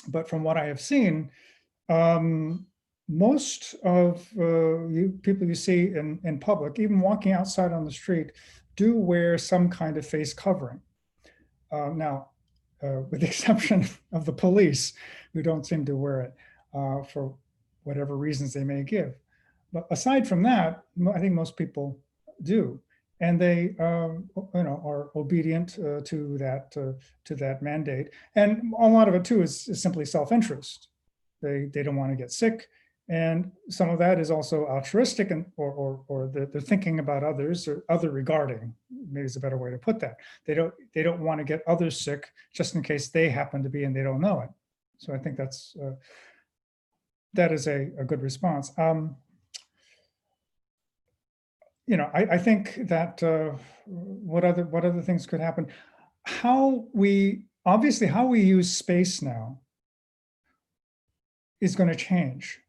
But from what I have seen, most of people you see in public, even walking outside on the street, do wear some kind of face covering. Now, with the exception of the police, who don't seem to wear it for whatever reasons they may give. But aside from that, I think most people do, and they are obedient to that mandate. And a lot of it too is simply self-interest. They don't want to get sick. And some of that is also altruistic, or they're thinking about others, or other regarding, maybe is a better way to put that. They don't want to get others sick just in case they happen to be and they don't know it. So I think that is a good response. I think that what other things could happen? How we use space now is going to change.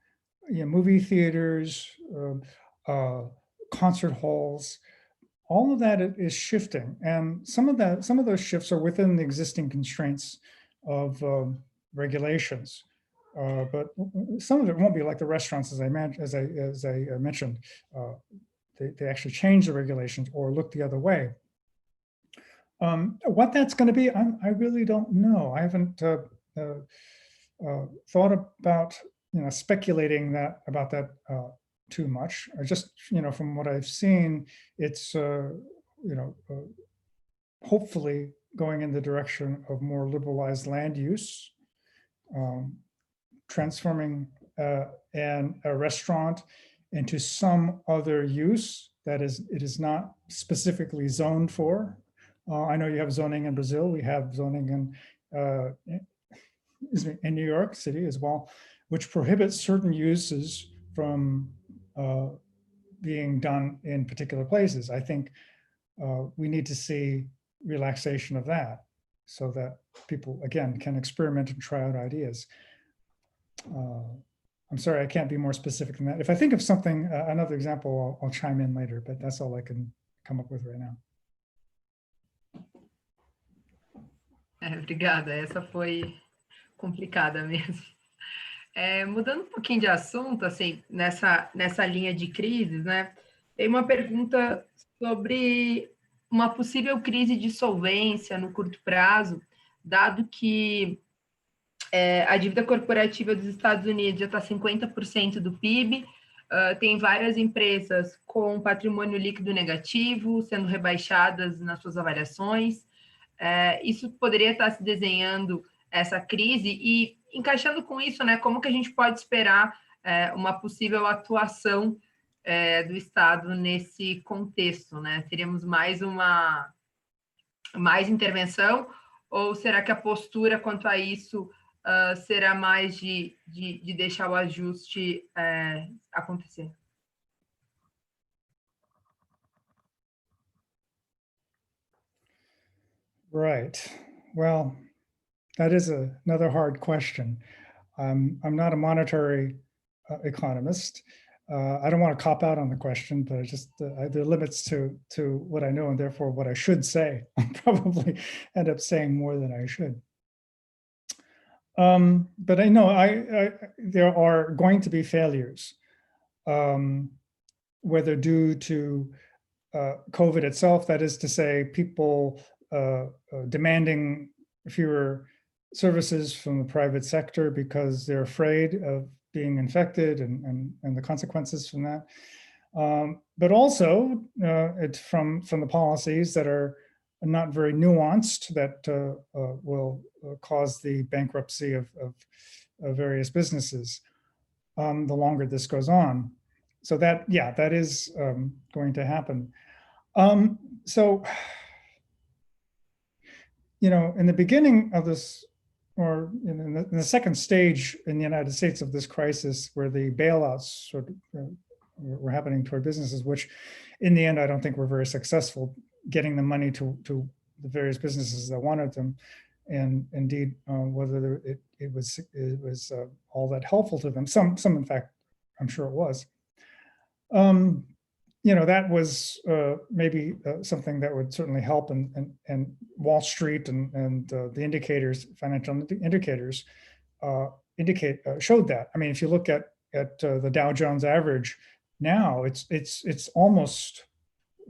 Movie theaters, concert halls, all of that is shifting, and some of those shifts are within the existing constraints of regulations, but some of it won't be, like the restaurants, as I mentioned. They actually change the regulations or look the other way. What that's going to be, I really don't know. I haven't thought about speculating about that too much. I just, from what I've seen, it's hopefully going in the direction of more liberalized land use, transforming a restaurant into some other use that it is not specifically zoned for. I know you have zoning in Brazil. We have zoning in New York City as well, which prohibits certain uses from being done in particular places. I think we need to see relaxation of that so that people, again, can experiment and try out ideas. I'm sorry, I can't be more specific than that. If I think of something, another example, I'll chime in later, but that's all I can come up with right now. Obrigada, essa foi complicada mesmo. Mudando um pouquinho de assunto, assim, nessa linha de crises, né? Tem uma pergunta sobre uma possível crise de solvência no curto prazo, dado que a dívida corporativa dos Estados Unidos já está 50% do PIB, tem várias empresas com patrimônio líquido negativo, sendo rebaixadas nas suas avaliações. Isso poderia estar se desenhando essa crise e, encaixando com isso, né, como que a gente pode esperar uma possível atuação do Estado nesse contexto, né? Teríamos mais intervenção, ou será que a postura quanto a isso será mais de deixar o ajuste acontecer? Right. Well, that is another hard question. I'm not a monetary economist. I don't want to cop out on the question, but there are limits to what I know, and therefore what I should say. I'll probably end up saying more than I should. But I know there are going to be failures, whether due to COVID itself, that is to say, people demanding fewer services from the private sector because they're afraid of being infected and the consequences from that. But also it's from the policies that are not very nuanced that will cause the bankruptcy of various businesses the longer this goes on. So that is going to happen. So, in the beginning of this, or in the second stage in the United States of this crisis, where the bailouts sort of were happening toward businesses, which in the end, I don't think were very successful getting the money to the various businesses that wanted them. And indeed, whether it was all that helpful to them. Some in fact, I'm sure it was. That was maybe something that would certainly help, and Wall Street and the indicators, financial indicators, showed that. I mean, if you look at the Dow Jones average now, it's almost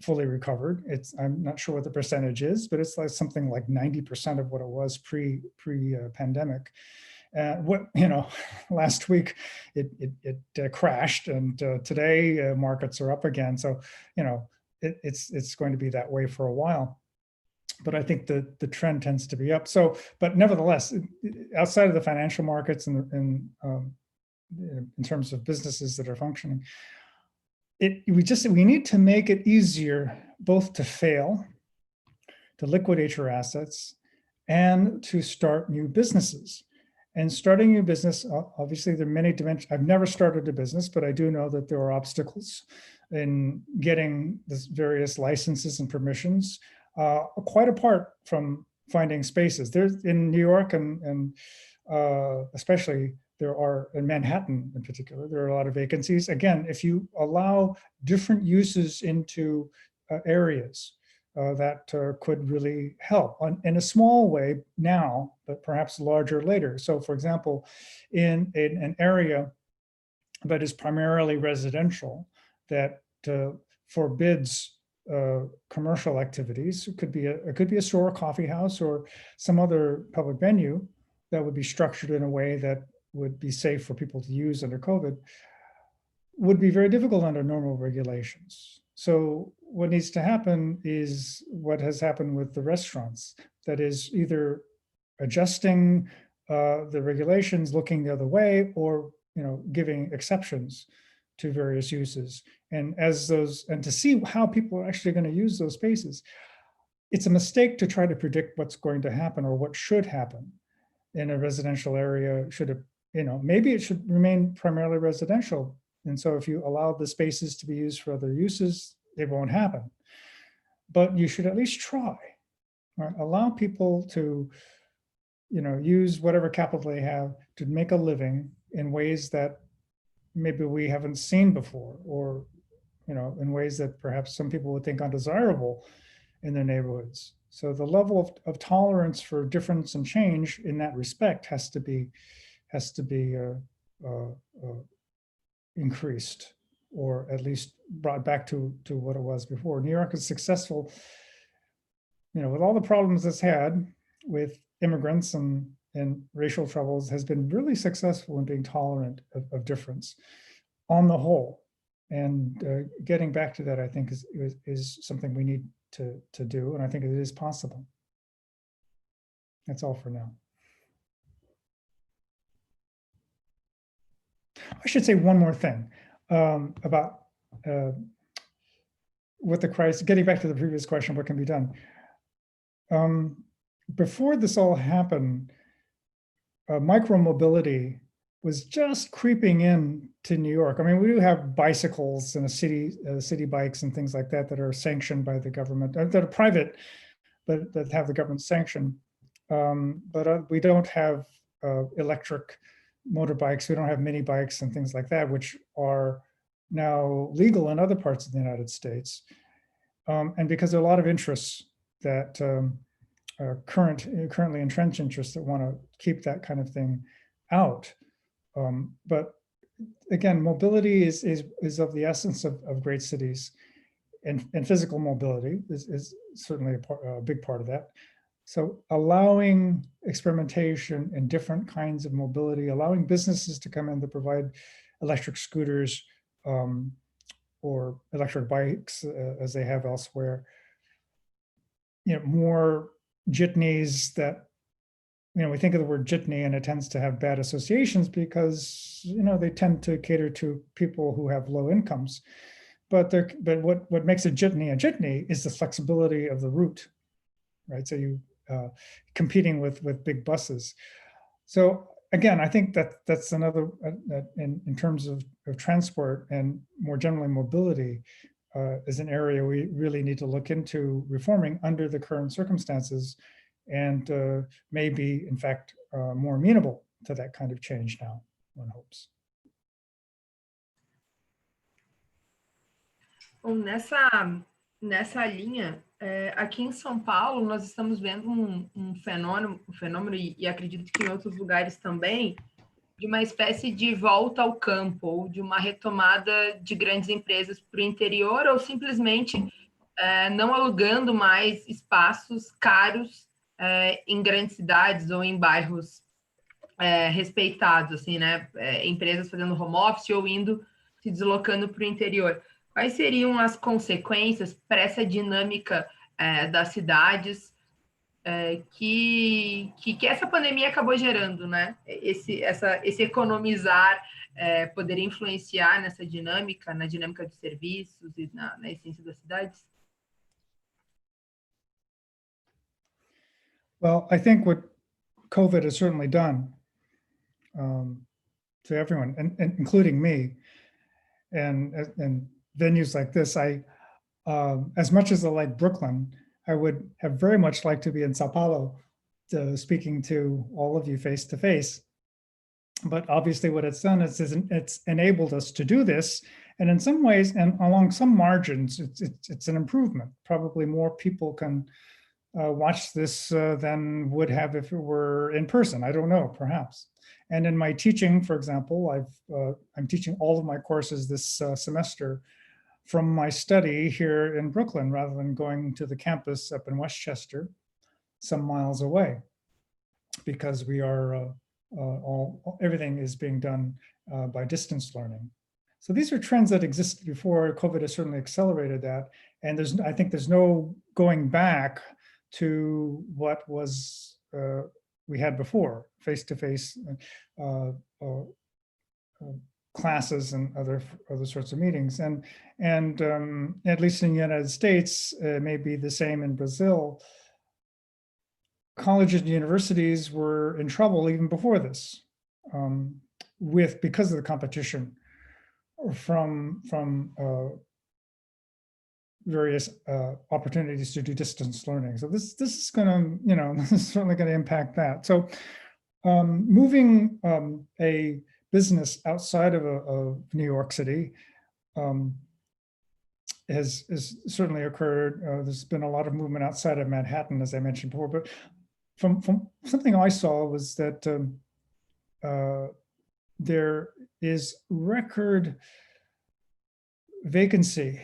fully recovered. I'm not sure what the percentage is, but it's like something like 90% of what it was pre-pandemic. Last week it crashed, and today markets are up again. So, it's going to be that way for a while. But I think the trend tends to be up. So, but nevertheless, outside of the financial markets and in terms of businesses that are functioning, we need to make it easier both to fail, to liquidate your assets, and to start new businesses. And starting a business, obviously there are many dimensions. I've never started a business, but I do know that there are obstacles in getting the various licenses and permissions, quite apart from finding spaces. There's in New York and especially there are in Manhattan in particular, there are a lot of vacancies. Again, if you allow different uses into areas, that could really help in a small way now, but perhaps larger later. So for example, in an area that is primarily residential, that forbids commercial activities, it could be a store, a coffee house, or some other public venue that would be structured in a way that would be safe for people to use under COVID, would be very difficult under normal regulations. So what needs to happen is what has happened with the restaurants, that is either adjusting the regulations, looking the other way, or giving exceptions to various uses. And to see how people are actually going to use those spaces. It's a mistake to try to predict what's going to happen or what should happen in a residential area. Maybe it should remain primarily residential. And so if you allow the spaces to be used for other uses, it won't happen. But you should at least try, right? Allow people to, use whatever capital they have to make a living in ways that maybe we haven't seen before, or, in ways that perhaps some people would think undesirable in their neighborhoods. So the level of tolerance for difference and change in that respect has to be increased, or at least brought back to what it was before. New York is successful, with all the problems it's had with immigrants and racial troubles, has been really successful in being tolerant of difference on the whole. And getting back to that, I think, is something we need to do, and I think it is possible. That's all for now. I should say one more thing about what the crisis, getting back to the previous question, what can be done? Before this all happened, micromobility was just creeping in to New York. I mean, we do have bicycles and city bikes and things like that are sanctioned by the government, that are private, but that have the government sanction. But we don't have electric motorbikes. We don't have mini bikes and things like that, which are now legal in other parts of the United States. And because there are a lot of interests that currently entrenched interests that want to keep that kind of thing out. But again, mobility is of the essence of great cities, and physical mobility is certainly a big part of that. So allowing experimentation in different kinds of mobility, allowing businesses to come in to provide electric scooters or electric bikes as they have elsewhere, more jitneys that, we think of the word jitney and it tends to have bad associations because, they tend to cater to people who have low incomes. But what makes a jitney is the flexibility of the route, right? So you competing with big buses. So again, I think that's another, in terms of transport and more generally mobility, is an area we really need to look into reforming under the current circumstances, and maybe, in fact, more amenable to that kind of change now, one hopes. Bom, nessa linha, aqui em São Paulo, nós estamos vendo um fenômeno, e acredito que em outros lugares também, de uma espécie de volta ao campo, ou de uma retomada de grandes empresas para o interior, ou simplesmente não alugando mais espaços caros em grandes cidades ou em bairros respeitados, assim, né? Empresas fazendo home office ou se deslocando para o interior. Quais seriam as consequências para essa dinâmica das cidades que essa pandemia acabou gerando, né? Esse economizar poderia influenciar nessa dinâmica, na dinâmica de serviços e na essência das cidades? Well, I think what COVID has certainly done to everyone, and including me, and venues like this, as much as I like Brooklyn, I would have very much liked to be in Sao Paulo, speaking to all of you face to face. But obviously what it's done is it's enabled us to do this. And in some ways, and along some margins, it's an improvement. Probably more people can watch this than would have if it were in person. I don't know, perhaps. And in my teaching, for example, I'm teaching all of my courses this semester from my study here in Brooklyn, rather than going to the campus up in Westchester, some miles away, because we are everything is being done by distance learning. So these are trends that existed before. COVID has certainly accelerated that, and I think there's no going back to what was we had before, face-to-face classes and other sorts of meetings, and at least in the United States, may be the same in Brazil. Colleges and universities were in trouble even before this, because of the competition from various opportunities to do distance learning. So this is going to, this is certainly going to impact that. So moving a business outside of New York City has certainly occurred. There's been a lot of movement outside of Manhattan, as I mentioned before, but from something I saw was that there is record vacancy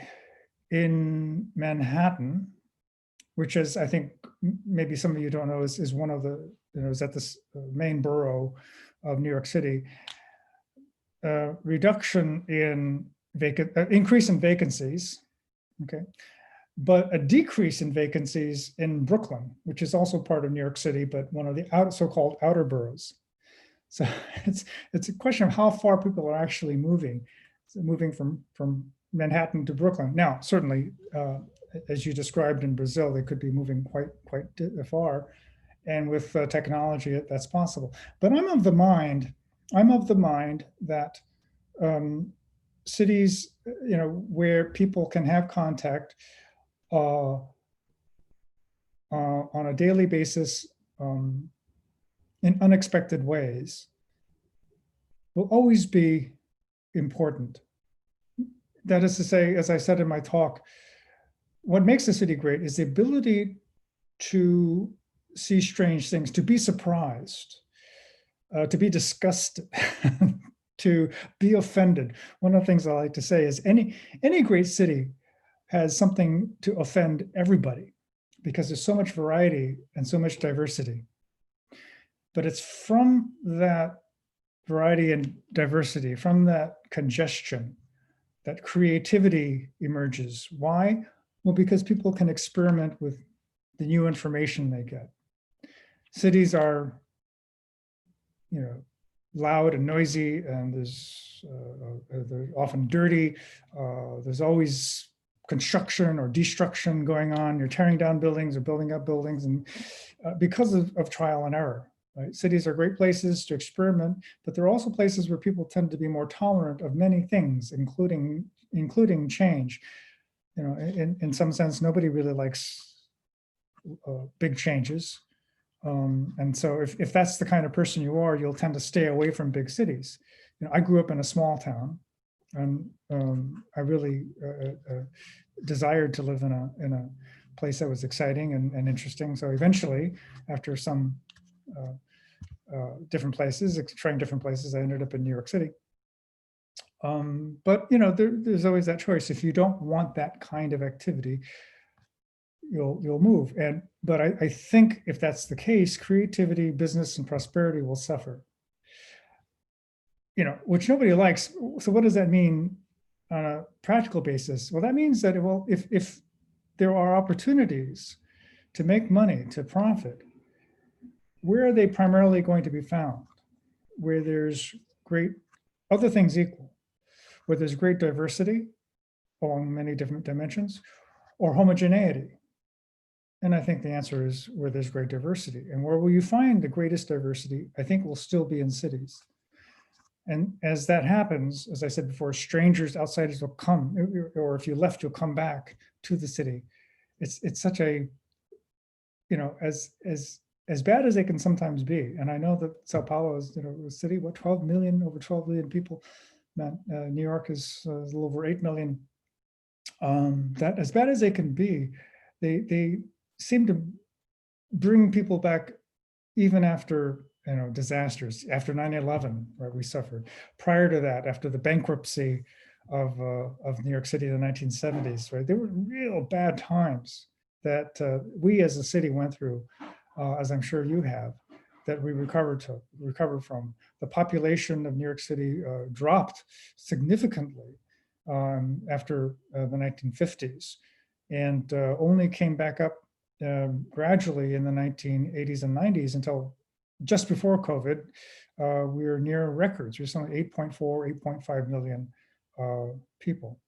in Manhattan, which is, I think, maybe some of you don't know, is one of the, is at this main borough of New York City. Reduction in increase in vacancies, okay, but a decrease in vacancies in Brooklyn, which is also part of New York City, but one of the so-called outer boroughs. So it's a question of how far people are actually moving from Manhattan to Brooklyn. Now, certainly, as you described in Brazil, they could be moving quite far, and with technology, that's possible. But I'm of the mind that cities, where people can have contact on a daily basis in unexpected ways will always be important. That is to say, as I said in my talk, what makes a city great is the ability to see strange things, to be surprised, to be disgusted, to be offended. One of the things I like to say is any great city has something to offend everybody because there's so much variety and so much diversity. But it's from that variety and diversity, from that congestion, that creativity emerges. Why? Well, because people can experiment with the new information they get. Cities are, loud and noisy, and they're often dirty. There's always construction or destruction going on. You're tearing down buildings or building up buildings, and because of trial and error. Right? Cities are great places to experiment, but they're also places where people tend to be more tolerant of many things, including change. In some sense, nobody really likes big changes. And so if that's the kind of person you are, you'll tend to stay away from big cities. I grew up in a small town, and I really desired to live in a place that was exciting and interesting. So eventually, after some different places, trying different places, I ended up in New York City. But there's always that choice. If you don't want that kind of activity, you'll move. But I think if that's the case, creativity, business, and prosperity will suffer. Which nobody likes. So what does that mean on a practical basis? Well, that means that if there are opportunities to make money, to profit, where are they primarily going to be found? Where there's great, other things equal, where there's great diversity along many different dimensions, or homogeneity. And I think the answer is where there's great diversity. And where will you find the greatest diversity, I think, will still be in cities. And as that happens, as I said before, strangers, outsiders will come, or if you left, you'll come back to the city. It's such a, as bad as they can sometimes be. And I know that Sao Paulo is, a city, over 12 million people. New York is a little over 8 million. That as bad as they can be, they seem to bring people back even after disasters. After 9/11, right, we suffered. Prior to that, after the bankruptcy of New York City in the 1970s, right, there were real bad times that we as a city went through, as I'm sure you have, that we recovered from. The population of New York City dropped significantly after the 1950s, and only came back up gradually in the 1980s and 90s until just before COVID. We were near records. We were something 8.5 million people.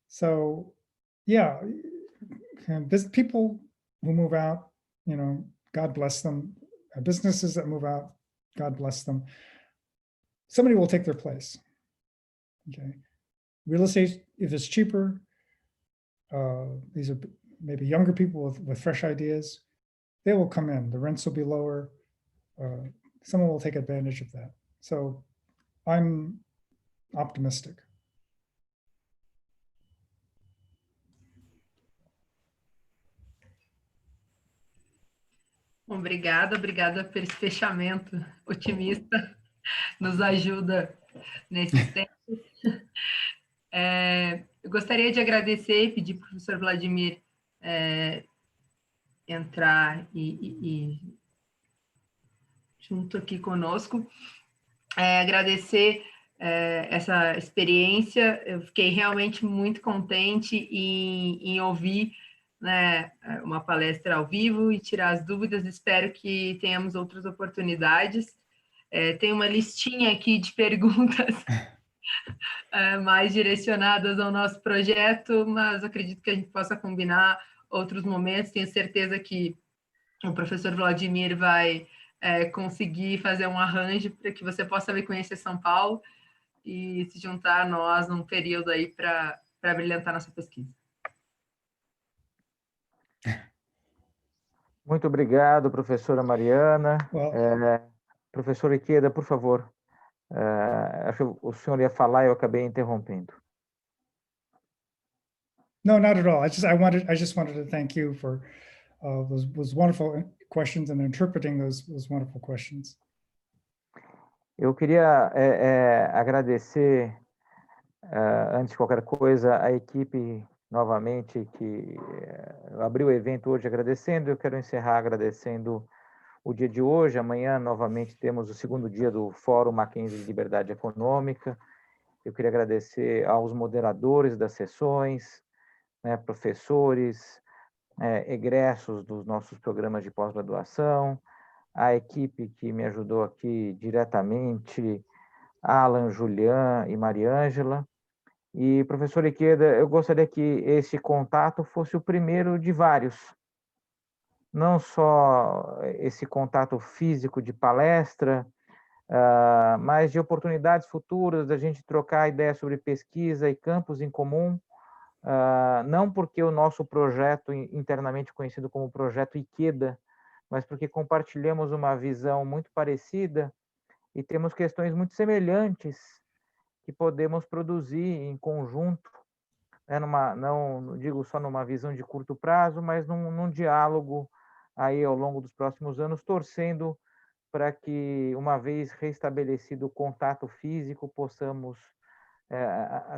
So yeah, people who move out, God bless them. Businesses that move out, God bless them. Somebody will take their place. Okay, real estate, if it's cheaper, these are maybe younger people with fresh ideas. They will come in. The rents will be lower. Someone will take advantage of that. So I'm optimistic. Obrigada por esse fechamento otimista, nos ajuda nesses tempos. Eu gostaria de agradecer e pedir para o professor Vladimir entrar e junto aqui conosco. Agradecer essa experiência, eu fiquei realmente muito contente em ouvir, né, uma palestra ao vivo e tirar as dúvidas. Espero que tenhamos outras oportunidades. Tem uma listinha aqui de perguntas mais direcionadas ao nosso projeto, mas acredito que a gente possa combinar outros momentos. Tenho certeza que o professor Vladimir vai conseguir fazer um arranjo para que você possa vir conhecer São Paulo e se juntar a nós num período aí para brilhantar nossa pesquisa. Muito obrigado, professora Mariana. Well, Professor Ikeda, por favor. Acho que o senhor ia falar e eu acabei interrompendo. no, not at all. I just wanted to thank you for those wonderful questions and interpreting those wonderful questions. Eu queria agradecer, antes de qualquer coisa, a equipe novamente que abriu o evento hoje agradecendo. Eu quero encerrar agradecendo o dia de hoje. Amanhã, novamente, temos o segundo dia do Fórum Mackenzie de Liberdade Econômica. Eu queria agradecer aos moderadores das sessões, né, professores, egressos dos nossos programas de pós-graduação, a equipe que me ajudou aqui diretamente, Alan, Julian e Mariângela. E, professor Ikeda, eu gostaria que esse contato fosse o primeiro de vários. Não só esse contato físico de palestra, mas de oportunidades futuras da gente trocar ideias sobre pesquisa e campos em comum, não porque o nosso projeto, internamente conhecido como Projeto Ikeda, mas porque compartilhamos uma visão muito parecida e temos questões muito semelhantes que podemos produzir em conjunto, não digo só numa visão de curto prazo, mas num diálogo aí ao longo dos próximos anos, torcendo para que, uma vez restabelecido o contato físico, possamos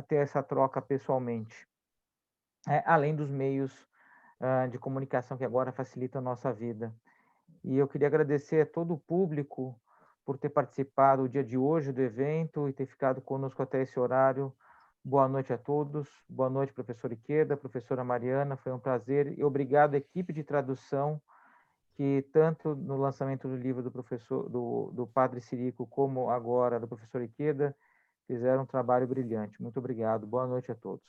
ter essa troca pessoalmente, além dos meios de comunicação que agora facilitam a nossa vida. E eu queria agradecer a todo o público por ter participado o dia de hoje do evento e ter ficado conosco até esse horário. Boa noite a todos. Boa noite, professor Ikeda, professora Mariana. Foi um prazer. E obrigado à equipe de tradução, que tanto no lançamento do livro do padre Sirico, como agora do professor Ikeda, fizeram um trabalho brilhante. Muito obrigado. Boa noite a todos.